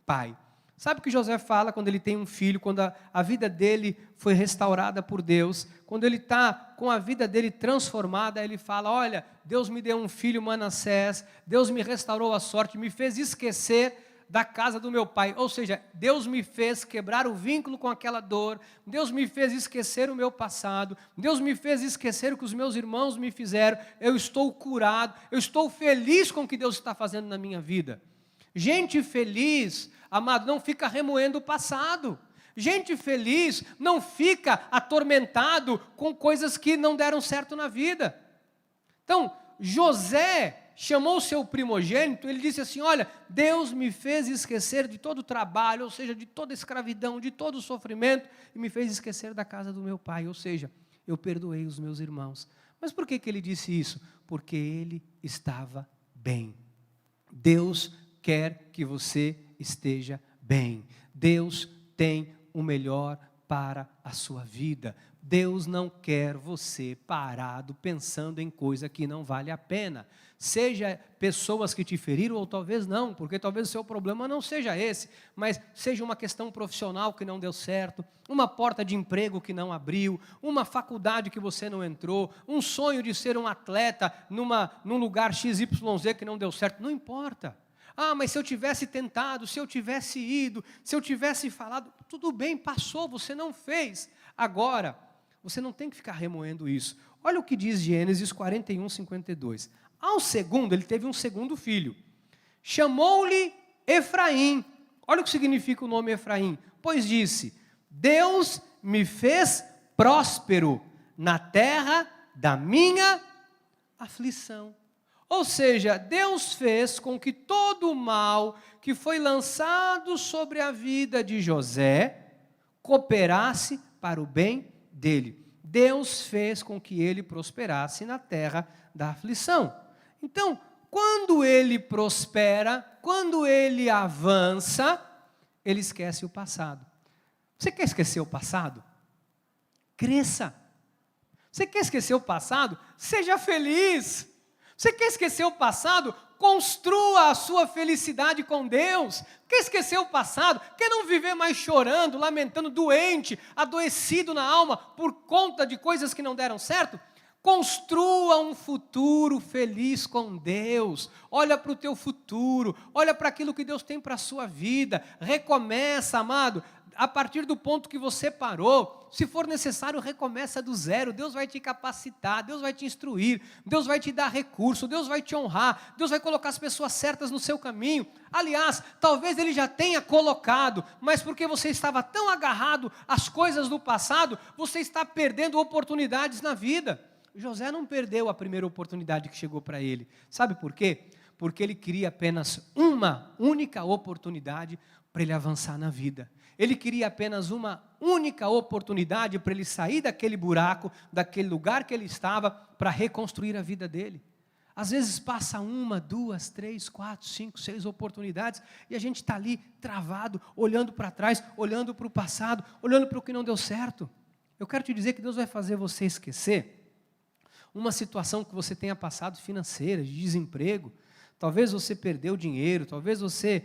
pai. Sabe o que José fala quando ele tem um filho, quando a vida dele foi restaurada por Deus, quando ele está com a vida dele transformada, ele fala, olha, Deus me deu um filho Manassés, Deus me restaurou a sorte, me fez esquecer da casa do meu pai, ou seja, Deus me fez quebrar o vínculo com aquela dor, Deus me fez esquecer o meu passado, Deus me fez esquecer o que os meus irmãos me fizeram, eu estou curado, eu estou feliz com o que Deus está fazendo na minha vida. Gente feliz, amado, não fica remoendo o passado. Gente feliz não fica atormentado com coisas que não deram certo na vida. Então, José chamou o seu primogênito, ele disse assim, olha, Deus me fez esquecer de todo o trabalho, ou seja, de toda a escravidão, de todo o sofrimento, e me fez esquecer da casa do meu pai, ou seja, eu perdoei os meus irmãos. Mas por que ele disse isso? Porque ele estava bem. Deus quer que você esteja bem. Deus tem o melhor para a sua vida. Deus não quer você parado pensando em coisa que não vale a pena. Seja pessoas que te feriram ou talvez não, porque talvez o seu problema não seja esse, mas seja uma questão profissional que não deu certo, uma porta de emprego que não abriu, uma faculdade que você não entrou, um sonho de ser um atleta num lugar XYZ que não deu certo, não importa. Ah, mas se eu tivesse tentado, se eu tivesse ido, se eu tivesse falado, tudo bem, passou, você não fez. Agora, você não tem que ficar remoendo isso. Olha o que diz Gênesis 41, 52. Ao segundo, ele teve um segundo filho. Chamou-lhe Efraim. Olha o que significa o nome Efraim. Pois disse, Deus me fez próspero na terra da minha aflição. Ou seja, Deus fez com que todo o mal que foi lançado sobre a vida de José cooperasse para o bem dele. Deus fez com que ele prosperasse na terra da aflição. Então, quando ele prospera, quando ele avança, ele esquece o passado. Você quer esquecer o passado? Cresça. Você quer esquecer o passado? Seja feliz. Você quer esquecer o passado? Construa a sua felicidade com Deus. Quer esquecer o passado? Quer não viver mais chorando, lamentando, doente, adoecido na alma por conta de coisas que não deram certo? Construa um futuro feliz com Deus. Olha para o teu futuro, olha para aquilo que Deus tem para a sua vida. Recomeça, amado, a partir do ponto que você parou. Se for necessário, recomeça do zero. Deus vai te capacitar, Deus vai te instruir, Deus vai te dar recurso, Deus vai te honrar, Deus vai colocar as pessoas certas no seu caminho. Aliás, talvez Ele já tenha colocado, mas porque você estava tão agarrado às coisas do passado, você está perdendo oportunidades na vida. José não perdeu a primeira oportunidade que chegou para ele. Sabe por quê? Porque ele queria apenas uma única oportunidade para ele avançar na vida. Ele queria apenas uma única oportunidade para ele sair daquele buraco, daquele lugar que ele estava, para reconstruir a vida dele. Às vezes passa 1, 2, 3, 4, 5, 6 oportunidades e a gente está ali travado, olhando para trás, olhando para o passado, olhando para o que não deu certo. Eu quero te dizer que Deus vai fazer você esquecer uma situação que você tenha passado financeira, de desemprego. Talvez você perdeu dinheiro, talvez você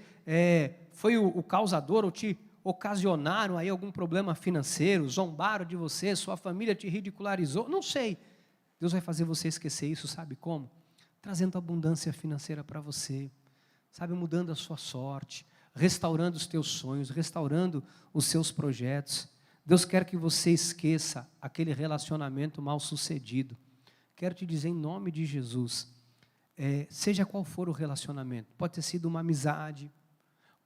foi o causador ou te ocasionaram aí algum problema financeiro, zombaram de você, sua família te ridicularizou, não sei. Deus vai fazer você esquecer isso, sabe como? Trazendo abundância financeira para você, sabe, mudando a sua sorte, restaurando os teus sonhos, restaurando os seus projetos. Deus quer que você esqueça aquele relacionamento mal sucedido. Quero te dizer em nome de Jesus, seja qual for o relacionamento, pode ter sido uma amizade,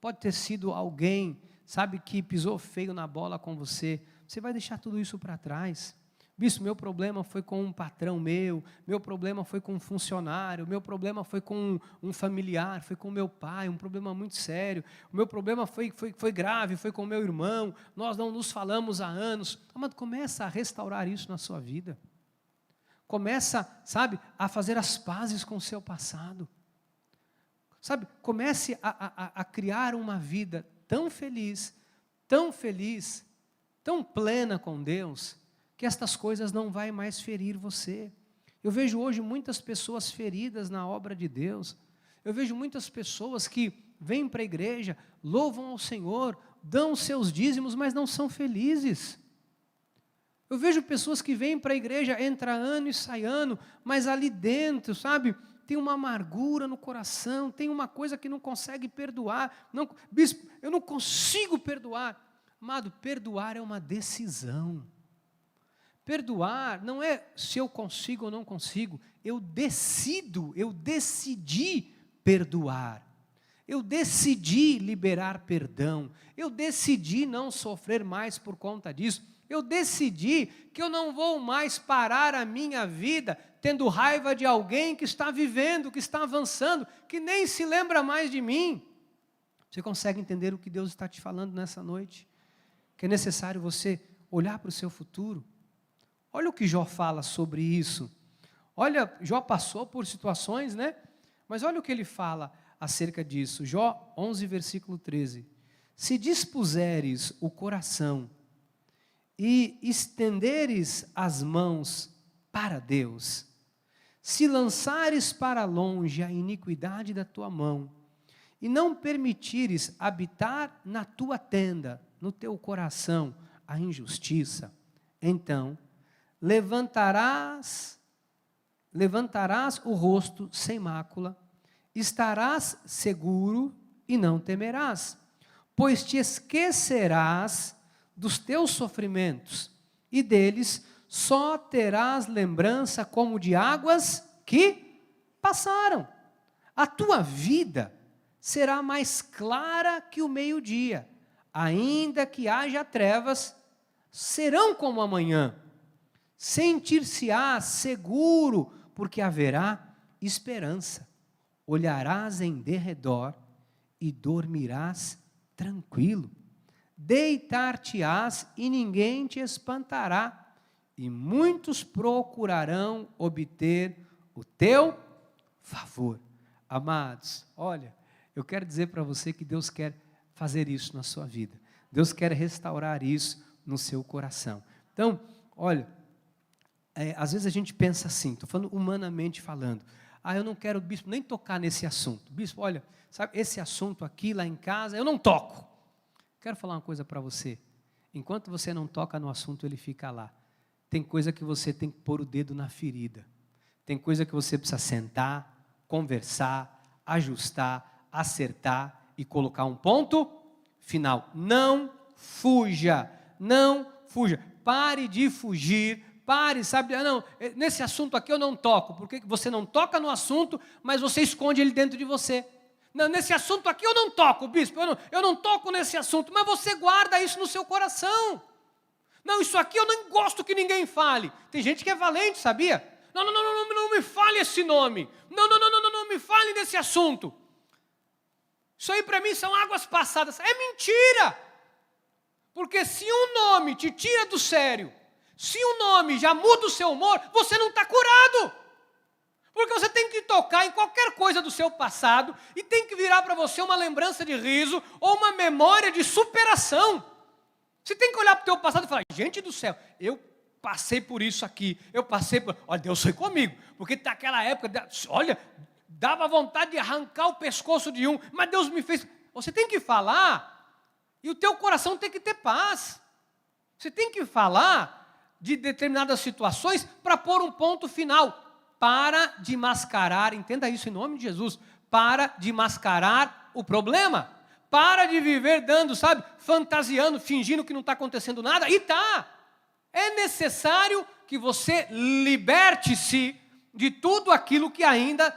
pode ter sido alguém, sabe, que pisou feio na bola com você, você vai deixar tudo isso para trás. Bispo, meu problema foi com um patrão meu problema foi com um funcionário, meu problema foi com um familiar, foi com meu pai, um problema muito sério, o meu problema foi grave, foi com meu irmão, nós não nos falamos há anos. Amado, começa a restaurar isso na sua vida. Começa, sabe, a fazer as pazes com o seu passado. Sabe, comece a criar uma vida tão feliz, tão plena com Deus, que estas coisas não vai mais ferir você. Eu vejo hoje muitas pessoas feridas na obra de Deus. Eu vejo muitas pessoas que vêm para a igreja, louvam ao Senhor, dão os seus dízimos, mas não são felizes. Eu vejo pessoas que vêm para a igreja, entra ano e sai ano, mas ali dentro, sabe, tem uma amargura no coração, tem uma coisa que não consegue perdoar. Não, bispo, eu não consigo perdoar. Amado, perdoar é uma decisão. Perdoar não é se eu consigo ou não consigo, eu decidi perdoar. Eu decidi liberar perdão. Eu decidi não sofrer mais por conta disso. Eu decidi que eu não vou mais parar a minha vida tendo raiva de alguém que está vivendo, que está avançando, que nem se lembra mais de mim. Você consegue entender o que Deus está te falando nessa noite? Que é necessário você olhar para o seu futuro. Olha o que Jó fala sobre isso. Olha, Jó passou por situações, né? Mas olha o que ele fala acerca disso. Jó 11, versículo 13. Se dispuseres o coração e estenderes as mãos para Deus, se lançares para longe a iniquidade da tua mão, e não permitires habitar na tua tenda, no teu coração, a injustiça, então levantarás o rosto sem mácula, estarás seguro e não temerás, pois te esquecerás dos teus sofrimentos, e deles só terás lembrança como de águas que passaram. A tua vida será mais clara que o meio-dia, ainda que haja trevas, serão como amanhã. Sentir-se-ás seguro, porque haverá esperança. Olharás em derredor e dormirás tranquilo. Deitar-te-ás e ninguém te espantará, e muitos procurarão obter o teu favor. Amados, olha, eu quero dizer para você que Deus quer fazer isso na sua vida. Deus quer restaurar isso no seu coração. Então, olha, às vezes a gente pensa assim, estou falando humanamente falando, eu não quero, bispo, nem tocar nesse assunto. Bispo, olha, sabe, esse assunto aqui lá em casa, eu não toco. Quero falar uma coisa para você. Enquanto você não toca no assunto, ele fica lá. Tem coisa que você tem que pôr o dedo na ferida. Tem coisa que você precisa sentar, conversar, ajustar, acertar e colocar um ponto final. Não fuja, não fuja. Pare de fugir. Pare, sabe, não, nesse assunto aqui eu não toco, porque você não toca no assunto, mas você esconde ele dentro de você. Não, nesse assunto aqui eu não toco, bispo, eu não toco nesse assunto, mas você guarda isso no seu coração. Não, isso aqui eu não gosto que ninguém fale. Tem gente que é valente, sabia? Não me fale esse nome. Não me fale desse assunto. Isso aí para mim são águas passadas. É mentira. Porque se um nome te tira do sério, se um nome já muda o seu humor, você não está curado. Porque você tem que tocar em qualquer coisa do seu passado e tem que virar para você uma lembrança de riso ou uma memória de superação. Você tem que olhar para o teu passado e falar, gente do céu, eu passei por isso aqui, olha, Deus foi comigo, porque naquela época, olha, dava vontade de arrancar o pescoço de um, mas Deus me fez. Você tem que falar e o teu coração tem que ter paz. Você tem que falar de determinadas situações para pôr um ponto final. Para de mascarar, entenda isso em nome de Jesus, para de mascarar o problema. Para de viver dando, sabe, fantasiando, fingindo que não está acontecendo nada, e está. É necessário que você liberte-se de tudo aquilo que ainda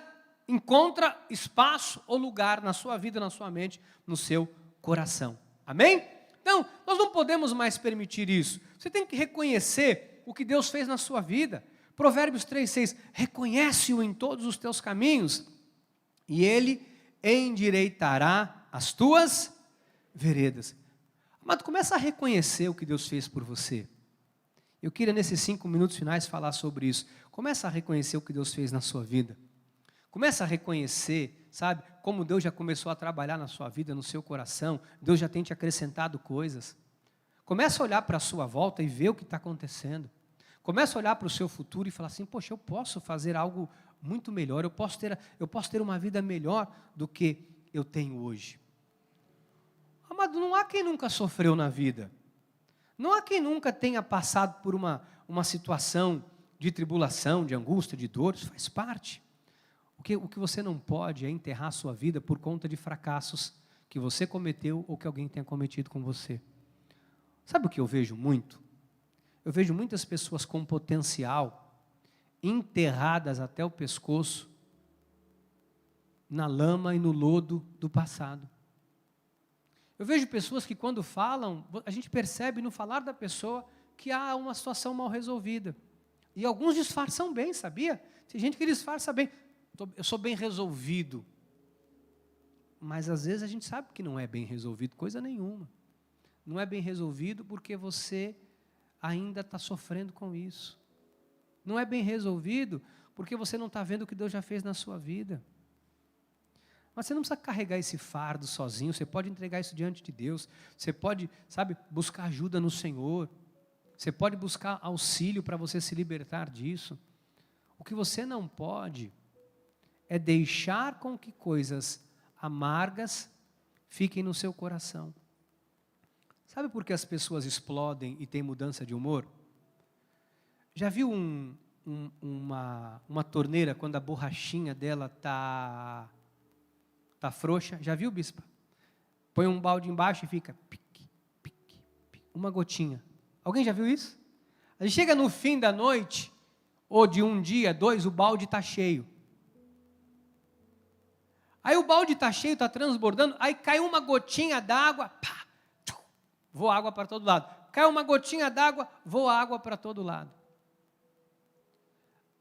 encontra espaço ou lugar na sua vida, na sua mente, no seu coração. Amém? Então, nós não podemos mais permitir isso. Você tem que reconhecer o que Deus fez na sua vida. Provérbios 3,6, reconhece-o em todos os teus caminhos, e Ele endireitará as tuas veredas. Amado, começa a reconhecer o que Deus fez por você. Eu queria, nesses 5 minutos finais, falar sobre isso. Começa a reconhecer o que Deus fez na sua vida. Começa a reconhecer, sabe, como Deus já começou a trabalhar na sua vida, no seu coração. Deus já tem te acrescentado coisas. Começa a olhar para a sua volta e ver o que está acontecendo. Começa a olhar para o seu futuro e falar assim, poxa, eu posso fazer algo muito melhor, eu posso ter uma vida melhor do que eu tenho hoje. Amado, não há quem nunca sofreu na vida. Não há quem nunca tenha passado por uma situação de tribulação, de angústia, de dor, isso faz parte. O que você não pode é enterrar a sua vida por conta de fracassos que você cometeu ou que alguém tenha cometido com você. Sabe o que eu vejo muito? Eu vejo muitas pessoas com potencial enterradas até o pescoço na lama e no lodo do passado. Eu vejo pessoas que quando falam, a gente percebe no falar da pessoa que há uma situação mal resolvida. E alguns disfarçam bem, sabia? Tem gente que disfarça bem. Eu sou bem resolvido. Mas às vezes a gente sabe que não é bem resolvido, coisa nenhuma. Não é bem resolvido porque você ainda está sofrendo com isso. Não é bem resolvido porque você não está vendo o que Deus já fez na sua vida. Mas você não precisa carregar esse fardo sozinho, você pode entregar isso diante de Deus, você pode, buscar ajuda no Senhor, você pode buscar auxílio para você se libertar disso. O que você não pode é deixar com que coisas amargas fiquem no seu coração. Sabe por que as pessoas explodem e têm mudança de humor? Já viu uma torneira quando a borrachinha dela está frouxa? Já viu, bispa? Põe um balde embaixo e fica pique, pique, pique, uma gotinha. Alguém já viu isso? A gente chega no fim da noite, ou de um dia, 2, o balde está cheio. Aí o balde está cheio, está transbordando, aí cai uma gotinha d'água, pá, voa água para todo lado. Cai uma gotinha d'água, voa água para todo lado.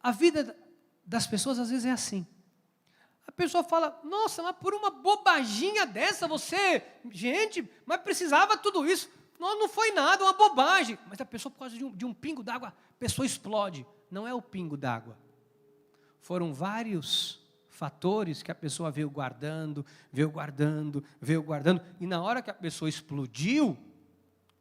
A vida das pessoas às vezes é assim. A pessoa fala, nossa, mas por uma bobaginha dessa você... Gente, mas precisava tudo isso. Não foi nada, uma bobagem. Mas a pessoa, por causa de um pingo d'água, a pessoa explode. Não é o pingo d'água. Foram vários fatores que a pessoa veio guardando. E na hora que a pessoa explodiu,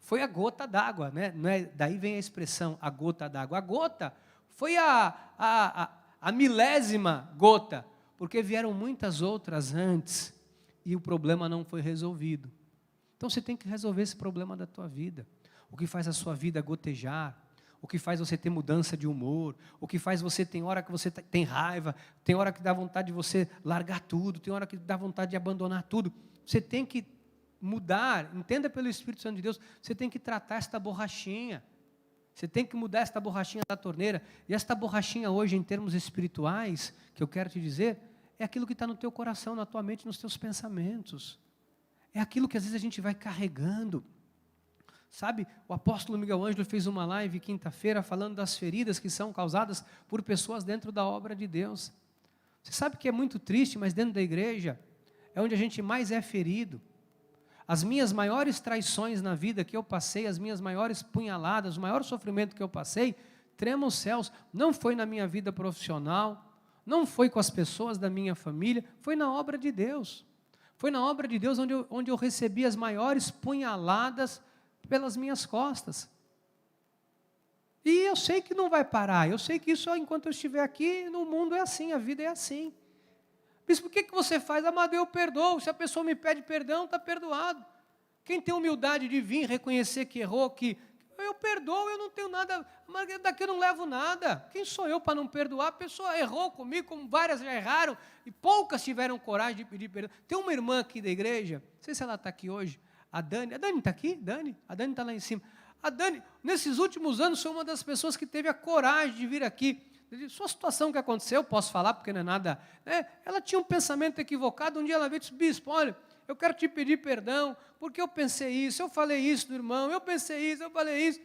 foi a gota d'água, né? Não é, daí vem a expressão, a gota d'água. A gota foi a milésima gota, porque vieram muitas outras antes e o problema não foi resolvido. Então você tem que resolver esse problema da tua vida. O que faz a sua vida gotejar, o que faz você ter mudança de humor, o que faz você, tem hora que você tem raiva, tem hora que dá vontade de você largar tudo, tem hora que dá vontade de abandonar tudo. Você tem que mudar, entenda pelo Espírito Santo de Deus, você tem que tratar esta borrachinha. Você tem que mudar esta borrachinha da torneira. E esta borrachinha hoje, em termos espirituais, que eu quero te dizer, é aquilo que está no teu coração, na tua mente, nos teus pensamentos. É aquilo que às vezes a gente vai carregando. Sabe, o apóstolo Miguel Ângelo fez uma live quinta-feira falando das feridas que são causadas por pessoas dentro da obra de Deus. Você sabe que é muito triste, mas dentro da igreja é onde a gente mais é ferido. As minhas maiores traições na vida que eu passei, as minhas maiores punhaladas, o maior sofrimento que eu passei, trema os céus, não foi na minha vida profissional, não foi com as pessoas da minha família, foi na obra de Deus. Foi na obra de Deus onde eu recebi as maiores punhaladas pelas minhas costas. E eu sei que não vai parar, eu sei que isso enquanto eu estiver aqui, no mundo é assim, a vida é assim. Bispo, o que você faz? Amado, eu perdoo. Se a pessoa me pede perdão, está perdoado. Quem tem humildade de vir, reconhecer que errou, que eu perdoo, eu não tenho nada, mas daqui eu não levo nada. Quem sou eu para não perdoar? A pessoa errou comigo, como várias já erraram, e poucas tiveram coragem de pedir perdão. Tem uma irmã aqui da igreja, não sei se ela está aqui hoje, a Dani está aqui? Dani? A Dani está lá em cima. A Dani, nesses últimos anos, foi uma das pessoas que teve a coragem de vir aqui. Sua situação que aconteceu, posso falar porque não é nada, né? Ela tinha um pensamento equivocado, um dia ela veio e disse, bispo, olha, eu quero te pedir perdão, porque eu pensei isso, eu falei isso do irmão, eu pensei isso, eu falei isso.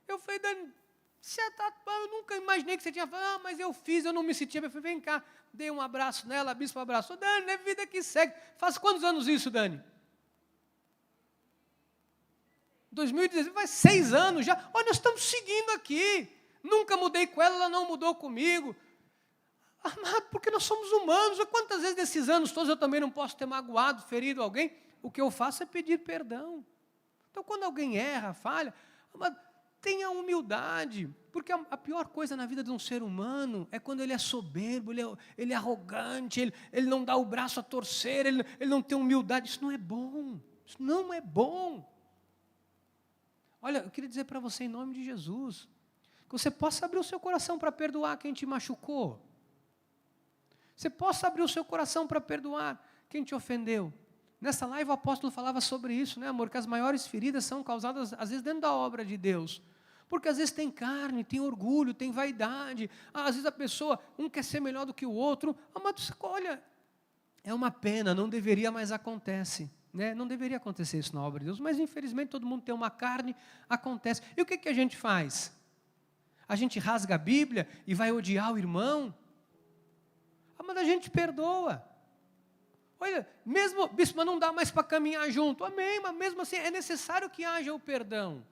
Eu falei, Dani, eu nunca imaginei que você tinha falado, mas eu fiz, eu não me sentia bem. Eu falei, vem cá, dei um abraço nela, a bispo abraçou, Dani, é vida que segue. Faz quantos anos isso, Dani? 2016, faz 6 anos já, olha, nós estamos seguindo aqui. Nunca mudei com ela, ela não mudou comigo. Amado, porque nós somos humanos. Quantas vezes desses anos todos eu também não posso ter magoado, ferido alguém? O que eu faço é pedir perdão. Então, quando alguém erra, falha, amado, tenha humildade. Porque a pior coisa na vida de um ser humano é quando ele é soberbo, ele é arrogante, ele não dá o braço a torcer, ele não tem humildade. Isso não é bom. Isso não é bom. Olha, eu queria dizer para você, em nome de Jesus, que você possa abrir o seu coração para perdoar quem te machucou. Você possa abrir o seu coração para perdoar quem te ofendeu. Nessa live o apóstolo falava sobre isso, né, amor? Que as maiores feridas são causadas, às vezes, dentro da obra de Deus. Porque às vezes tem carne, tem orgulho, tem vaidade. Às vezes a pessoa, um quer ser melhor do que o outro. Amado, olha, É uma pena, não deveria, mas acontece. Né? Não deveria acontecer isso na obra de Deus, mas infelizmente todo mundo tem uma carne, acontece. E o que a gente faz? A gente rasga a Bíblia e vai odiar o irmão? Mas a gente perdoa. Olha, mesmo, bispo, mas não dá mais para caminhar junto. Amém, mas mesmo assim é necessário que haja o perdão.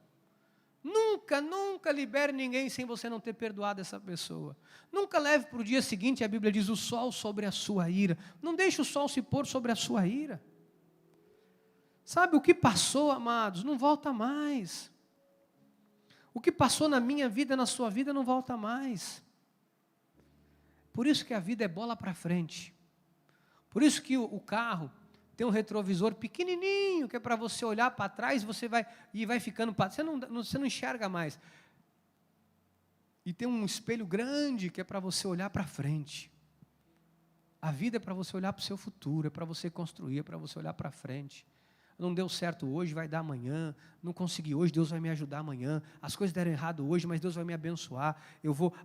Nunca libere ninguém sem você não ter perdoado essa pessoa. Nunca leve para o dia seguinte, a Bíblia diz, o sol sobre a sua ira. Não deixe o sol se pôr sobre a sua ira. Sabe, o que passou, amados, não volta mais. O que passou na minha vida, na sua vida, não volta mais. Por isso que a vida é bola para frente. Por isso que o carro tem um retrovisor pequenininho, que é para você olhar para trás, você vai ficando para trás, você não enxerga mais. E tem um espelho grande, que é para você olhar para frente. A vida é para você olhar para o seu futuro, é para você construir, é para você olhar para frente. Não deu certo hoje, vai dar amanhã. Não consegui hoje, Deus vai me ajudar amanhã. As coisas deram errado hoje, mas Deus vai me abençoar.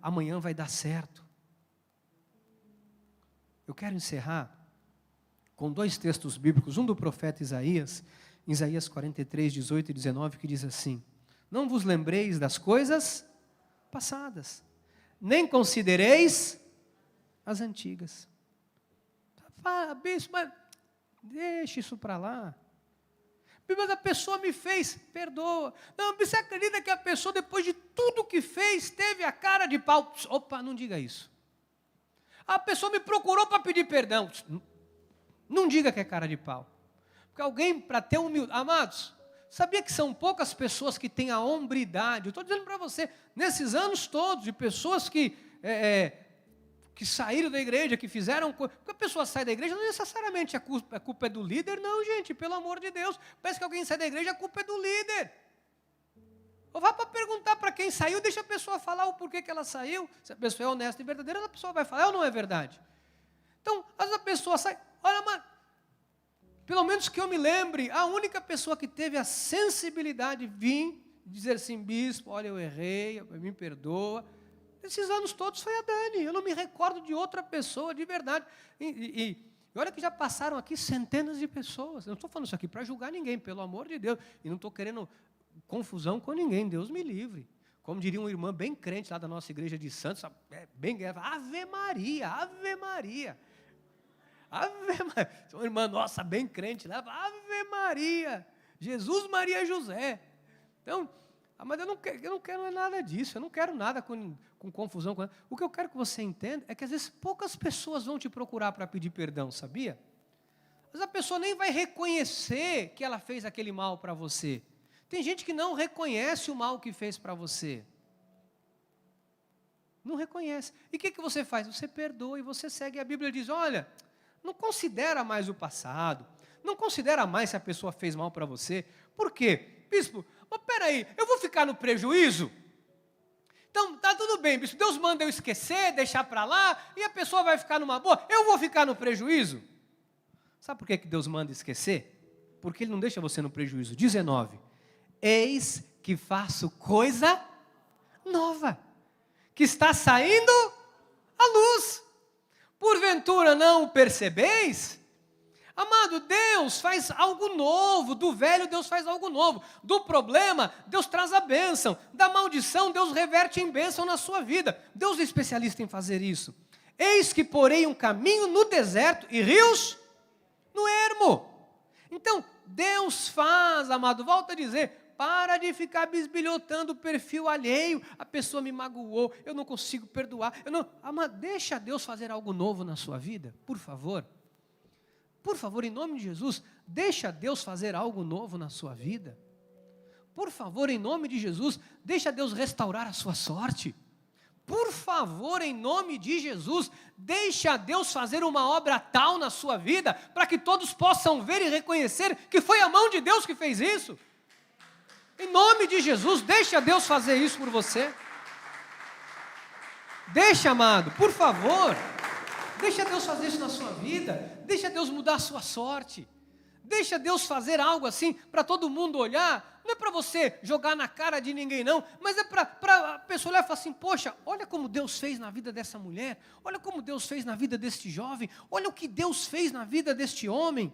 Amanhã vai dar certo. Eu quero encerrar com 2 textos bíblicos, um do profeta Isaías, Isaías 43, 18 e 19, que diz assim: não vos lembreis das coisas passadas, nem considereis as antigas. Bispo, mas deixa isso para lá. Mas a pessoa me fez, perdoa. Não, você acredita que a pessoa, depois de tudo que fez, teve a cara de pau? Opa, não diga isso. A pessoa me procurou para pedir perdão. Não diga que é cara de pau. Porque alguém, para ter humildade... Amados, sabia que são poucas pessoas que têm a hombridade? Eu estou dizendo para você, nesses anos todos, de pessoas que saíram da igreja, que fizeram coisas. Porque a pessoa sai da igreja, não necessariamente a culpa é do líder, não, gente, pelo amor de Deus. Parece que alguém sai da igreja, a culpa é do líder. Ou vá para perguntar para quem saiu, deixa a pessoa falar o porquê que ela saiu. Se a pessoa é honesta e verdadeira, a pessoa vai falar, ou não é verdade? Então, às vezes a pessoa sai, olha, mas, pelo menos que eu me lembre, a única pessoa que teve a sensibilidade de vir, dizer assim, bispo, olha, eu errei, me perdoa. Esses anos todos foi a Dani, eu não me recordo de outra pessoa, de verdade. E olha que já passaram aqui centenas de pessoas. Eu não estou falando isso aqui para julgar ninguém, pelo amor de Deus. E não estou querendo confusão com ninguém, Deus me livre. Como diria uma irmã bem crente lá da nossa igreja de Santos, bem guerra, Ave Maria, Ave Maria. Ave Maria. Uma irmã nossa bem crente lá, Ave Maria, Jesus, Maria, José. Então, mas eu não quero nada disso, eu não quero nada com confusão. O que eu quero que você entenda é que às vezes poucas pessoas vão te procurar para pedir perdão, sabia? Mas a pessoa nem vai reconhecer que ela fez aquele mal para você. Tem gente que não reconhece o mal que fez para você. Não reconhece. E o que você faz? Você perdoa e você segue. A Bíblia diz, olha, não considera mais o passado. Não considera mais se a pessoa fez mal para você. Por quê? Bispo, mas peraí, eu vou ficar no prejuízo? Então, tá tudo bem, bispo. Deus manda eu esquecer, deixar para lá, e a pessoa vai ficar numa boa. Eu vou ficar no prejuízo? Sabe por que Deus manda esquecer? Porque Ele não deixa você no prejuízo. 19. Eis que faço coisa nova, que está saindo à luz. Porventura não o percebeis? Amado, Deus faz algo novo. Do velho, Deus faz algo novo. Do problema, Deus traz a bênção. Da maldição, Deus reverte em bênção na sua vida. Deus é especialista em fazer isso. Eis que porei um caminho no deserto e rios no ermo. Então, Deus faz, amado, volta a dizer, para de ficar bisbilhotando o perfil alheio. A pessoa me magoou, eu não consigo perdoar. Amado, deixa Deus fazer algo novo na sua vida, por favor. Por favor, em nome de Jesus, deixa Deus fazer algo novo na sua vida. Por favor, em nome de Jesus, deixa Deus restaurar a sua sorte. Por favor, em nome de Jesus, deixa Deus fazer uma obra tal na sua vida, para que todos possam ver e reconhecer que foi a mão de Deus que fez isso. Em nome de Jesus, deixa Deus fazer isso por você. Deixa, amado, por favor. Deixa Deus fazer isso na sua vida. Deixa Deus mudar a sua sorte. Deixa Deus fazer algo assim para todo mundo olhar. Não é para você jogar na cara de ninguém não, mas é para a pessoa olhar e falar assim, poxa, olha como Deus fez na vida dessa mulher, olha como Deus fez na vida deste jovem, olha o que Deus fez na vida deste homem.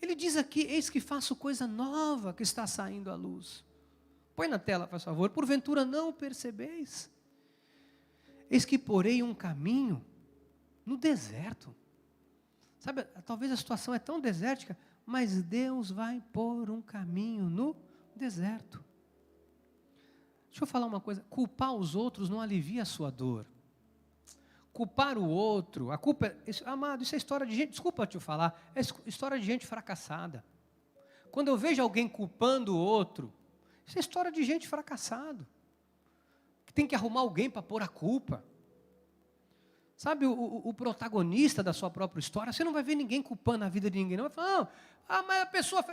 Ele diz aqui, eis que faço coisa nova que está saindo à luz. Põe na tela, por favor. Porventura não o percebeis? Eis que porei um caminho no deserto. Sabe, talvez a situação é tão desértica, mas Deus vai pôr um caminho no deserto. Deixa eu falar uma coisa, culpar os outros não alivia a sua dor. Culpar o outro, a culpa, amado, isso é história de gente, desculpa te falar, é história de gente fracassada. Quando eu vejo alguém culpando o outro, isso é história de gente fracassado, que tem que arrumar alguém para pôr a culpa. Sabe, o protagonista da sua própria história, você não vai ver ninguém culpando a vida de ninguém, não. Vai falar, mas a pessoa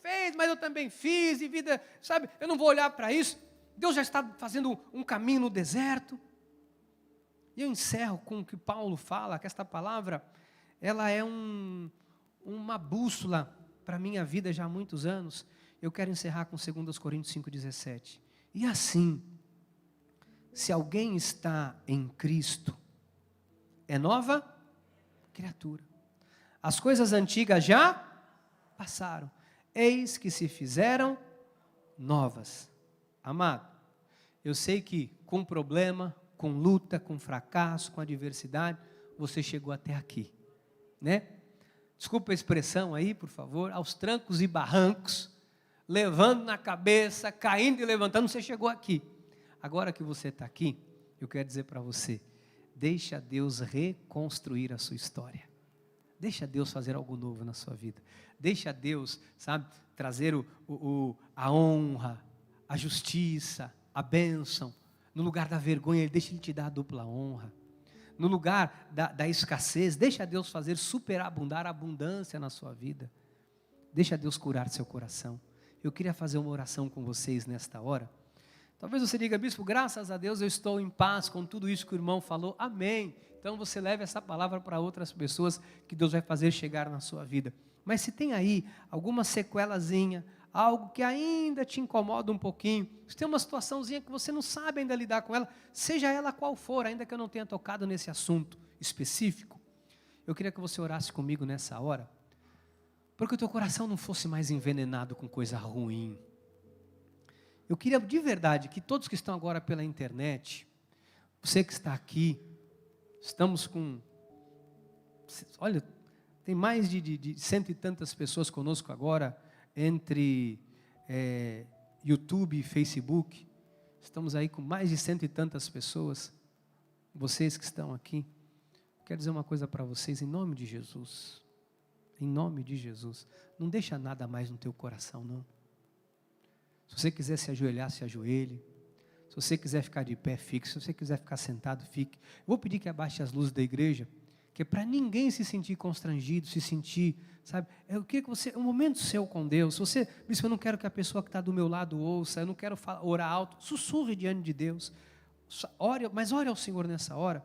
fez, mas eu também fiz, e vida, sabe, eu não vou olhar para isso. Deus já está fazendo um caminho no deserto. E eu encerro com o que Paulo fala, que esta palavra, ela é uma bússola para a minha vida já há muitos anos. Eu quero encerrar com 2 Coríntios 5,17. E assim, se alguém está em Cristo, é nova criatura. As coisas antigas já passaram, eis que se fizeram novas. Amado, eu sei que com problema, com luta, com fracasso, com adversidade, você chegou até aqui, né? Desculpa a expressão aí, por favor, aos trancos e barrancos, levando na cabeça, caindo e levantando, você chegou aqui. Agora que você está aqui, eu quero dizer para você, deixa Deus reconstruir a sua história. Deixa Deus fazer algo novo na sua vida. Deixa Deus, sabe, trazer a honra, a justiça, a bênção. No lugar da vergonha, deixa Ele te dar a dupla honra. No lugar da escassez, deixa Deus fazer superabundar a abundância na sua vida. Deixa Deus curar seu coração. Eu queria fazer uma oração com vocês nesta hora. Talvez você diga, bispo, graças a Deus eu estou em paz com tudo isso que o irmão falou. Amém. Então você leve essa palavra para outras pessoas que Deus vai fazer chegar na sua vida. Mas se tem aí alguma sequelazinha, algo que ainda te incomoda um pouquinho, se tem uma situaçãozinha que você não sabe ainda lidar com ela, seja ela qual for, ainda que eu não tenha tocado nesse assunto específico, eu queria que você orasse comigo nessa hora, porque o teu coração não fosse mais envenenado com coisa ruim. Eu queria de verdade que todos que estão agora pela internet, você que está aqui, estamos com, olha, tem mais de cento e tantas pessoas conosco agora, entre YouTube e Facebook, estamos aí com mais de cento e tantas pessoas, vocês que estão aqui, quero dizer uma coisa para vocês, em nome de Jesus, não deixa nada mais no teu coração não. Se você quiser se ajoelhar, se ajoelhe. Se você quiser ficar de pé, fique. Se você quiser ficar sentado, fique. Vou pedir que abaixe as luzes da igreja, que é para ninguém se sentir constrangido, se sentir, sabe? Eu queria que você, um momento seu com Deus. Se você, eu não quero que a pessoa que está do meu lado ouça, eu não quero orar alto, sussurre diante de Deus. Ore ao Senhor nessa hora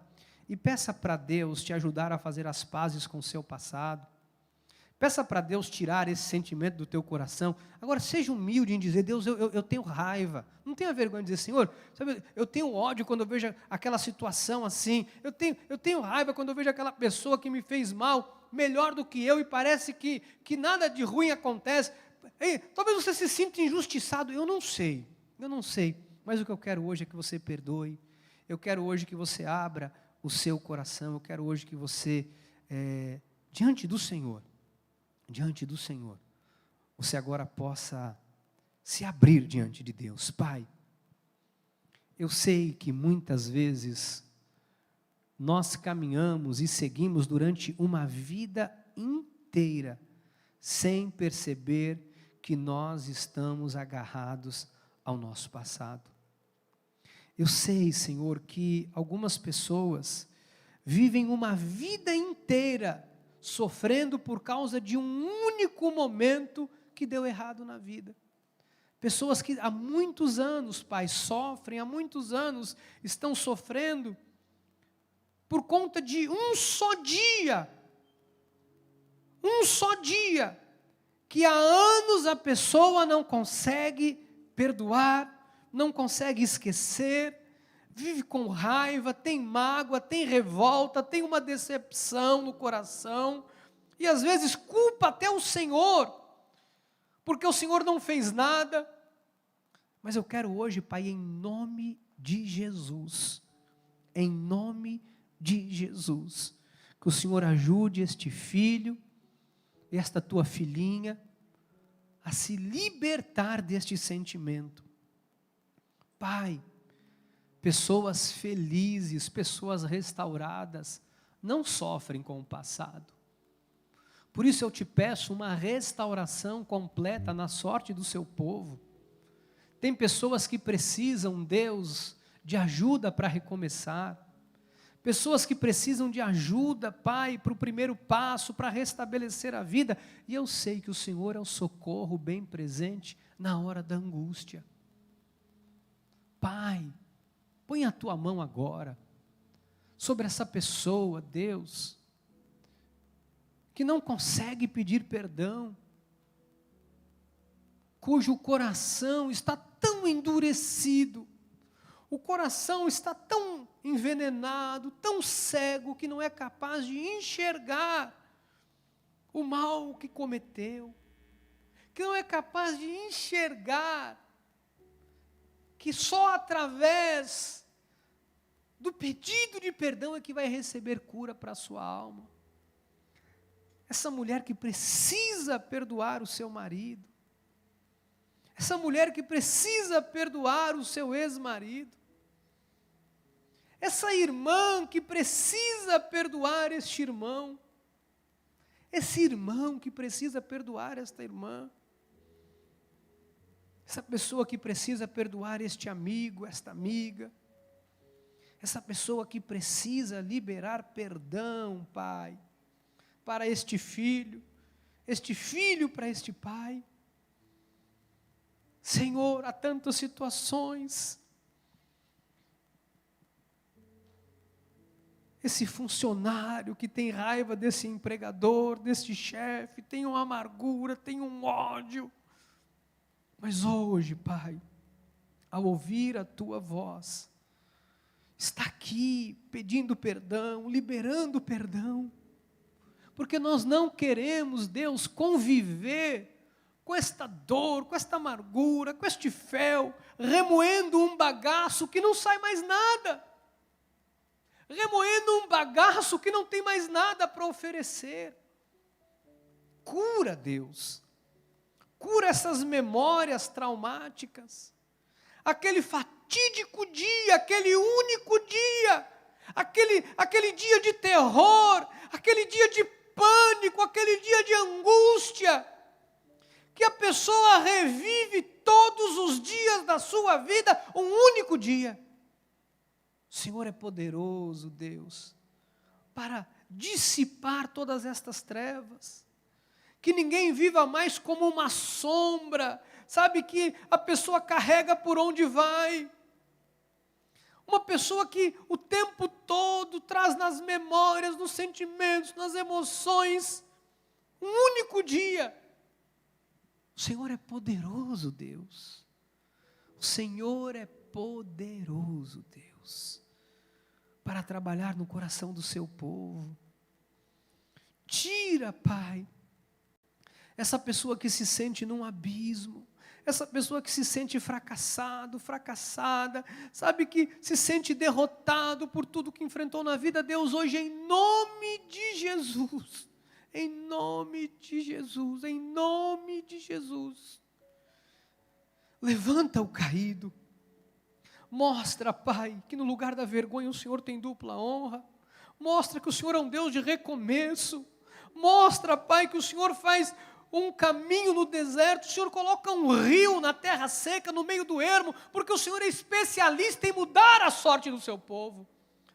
e peça para Deus te ajudar a fazer as pazes com o seu passado. Peça para Deus tirar esse sentimento do teu coração. Agora, seja humilde em dizer, Deus, eu tenho raiva. Não tenha vergonha de dizer, Senhor, sabe, eu tenho ódio quando eu vejo aquela situação assim. Eu tenho raiva quando eu vejo aquela pessoa que me fez mal, melhor do que eu, e parece que nada de ruim acontece. Ei, talvez você se sinta injustiçado. Eu não sei. Mas o que eu quero hoje é que você perdoe. Eu quero hoje que você abra o seu coração. Eu quero hoje que você, diante do Senhor, você agora possa se abrir diante de Deus. Pai, eu sei que muitas vezes nós caminhamos e seguimos durante uma vida inteira sem perceber que nós estamos agarrados ao nosso passado. Eu sei, Senhor, que algumas pessoas vivem uma vida inteira sofrendo por causa de um único momento que deu errado na vida. Pessoas que há muitos anos, Pai, sofrem, há muitos anos estão sofrendo por conta de um só dia, Um só dia que há anos a pessoa não consegue perdoar, não consegue esquecer, vive com raiva, tem mágoa, tem revolta, tem uma decepção no coração, e às vezes culpa até o Senhor, porque o Senhor não fez nada. Mas eu quero hoje, Pai, em nome de Jesus, em nome de Jesus, que o Senhor ajude este filho, esta tua filhinha, a se libertar deste sentimento. Pai, pessoas felizes, pessoas restauradas, não sofrem com o passado. Por isso eu te peço uma restauração completa na sorte do seu povo. Tem pessoas que precisam, Deus, de ajuda para recomeçar. Pessoas que precisam de ajuda, Pai, para o primeiro passo, para restabelecer a vida. E eu sei que o Senhor é o socorro bem presente na hora da angústia. Pai, põe a tua mão agora sobre essa pessoa, Deus, que não consegue pedir perdão, cujo coração está tão endurecido, o coração está tão envenenado, tão cego, que não é capaz de enxergar o mal que cometeu, que não é capaz de enxergar que só através do pedido de perdão é que vai receber cura para a sua alma. Essa mulher que precisa perdoar o seu marido, essa mulher que precisa perdoar o seu ex-marido, essa irmã que precisa perdoar este irmão, esse irmão que precisa perdoar esta irmã, essa pessoa que precisa perdoar este amigo, esta amiga, essa pessoa que precisa liberar perdão, Pai, para este filho para este pai. Senhor, há tantas situações. Esse funcionário que tem raiva desse empregador, desse chefe, tem uma amargura, tem um ódio. Mas hoje, Pai, ao ouvir a Tua voz, está aqui pedindo perdão, liberando perdão, porque nós não queremos, Deus, conviver com esta dor, com esta amargura, com este fel, remoendo um bagaço que não sai mais nada, remoendo um bagaço que não tem mais nada para oferecer. Cura, Deus, cura essas memórias traumáticas, aquele fatídico dia, aquele único dia, aquele dia de terror, aquele dia de pânico, aquele dia de angústia, que a pessoa revive todos os dias da sua vida, um único dia. O Senhor é poderoso, Deus, para dissipar todas estas trevas, que ninguém viva mais como uma sombra, sabe, que a pessoa carrega por onde vai, uma pessoa que o tempo todo traz nas memórias, nos sentimentos, nas emoções, um único dia. O Senhor é poderoso, Deus. O Senhor é poderoso, Deus, para trabalhar no coração do seu povo. Tira, Pai, essa pessoa que se sente num abismo, essa pessoa que se sente fracassado, fracassada, sabe, que se sente derrotado por tudo que enfrentou na vida. Deus, hoje, em nome de Jesus, em nome de Jesus, em nome de Jesus, levanta o caído, mostra, Pai, que no lugar da vergonha o Senhor tem dupla honra, mostra que o Senhor é um Deus de recomeço, mostra, Pai, que o Senhor faz um caminho no deserto, o Senhor coloca um rio na terra seca, no meio do ermo, porque o Senhor é especialista em mudar a sorte do seu povo.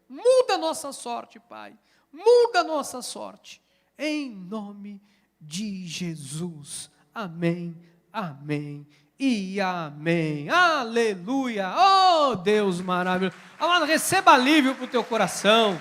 Muda a nossa sorte, Pai, muda a nossa sorte, em nome de Jesus. Amém, amém e amém. Aleluia. Oh, Deus maravilhoso. Amado, receba alívio para o teu coração.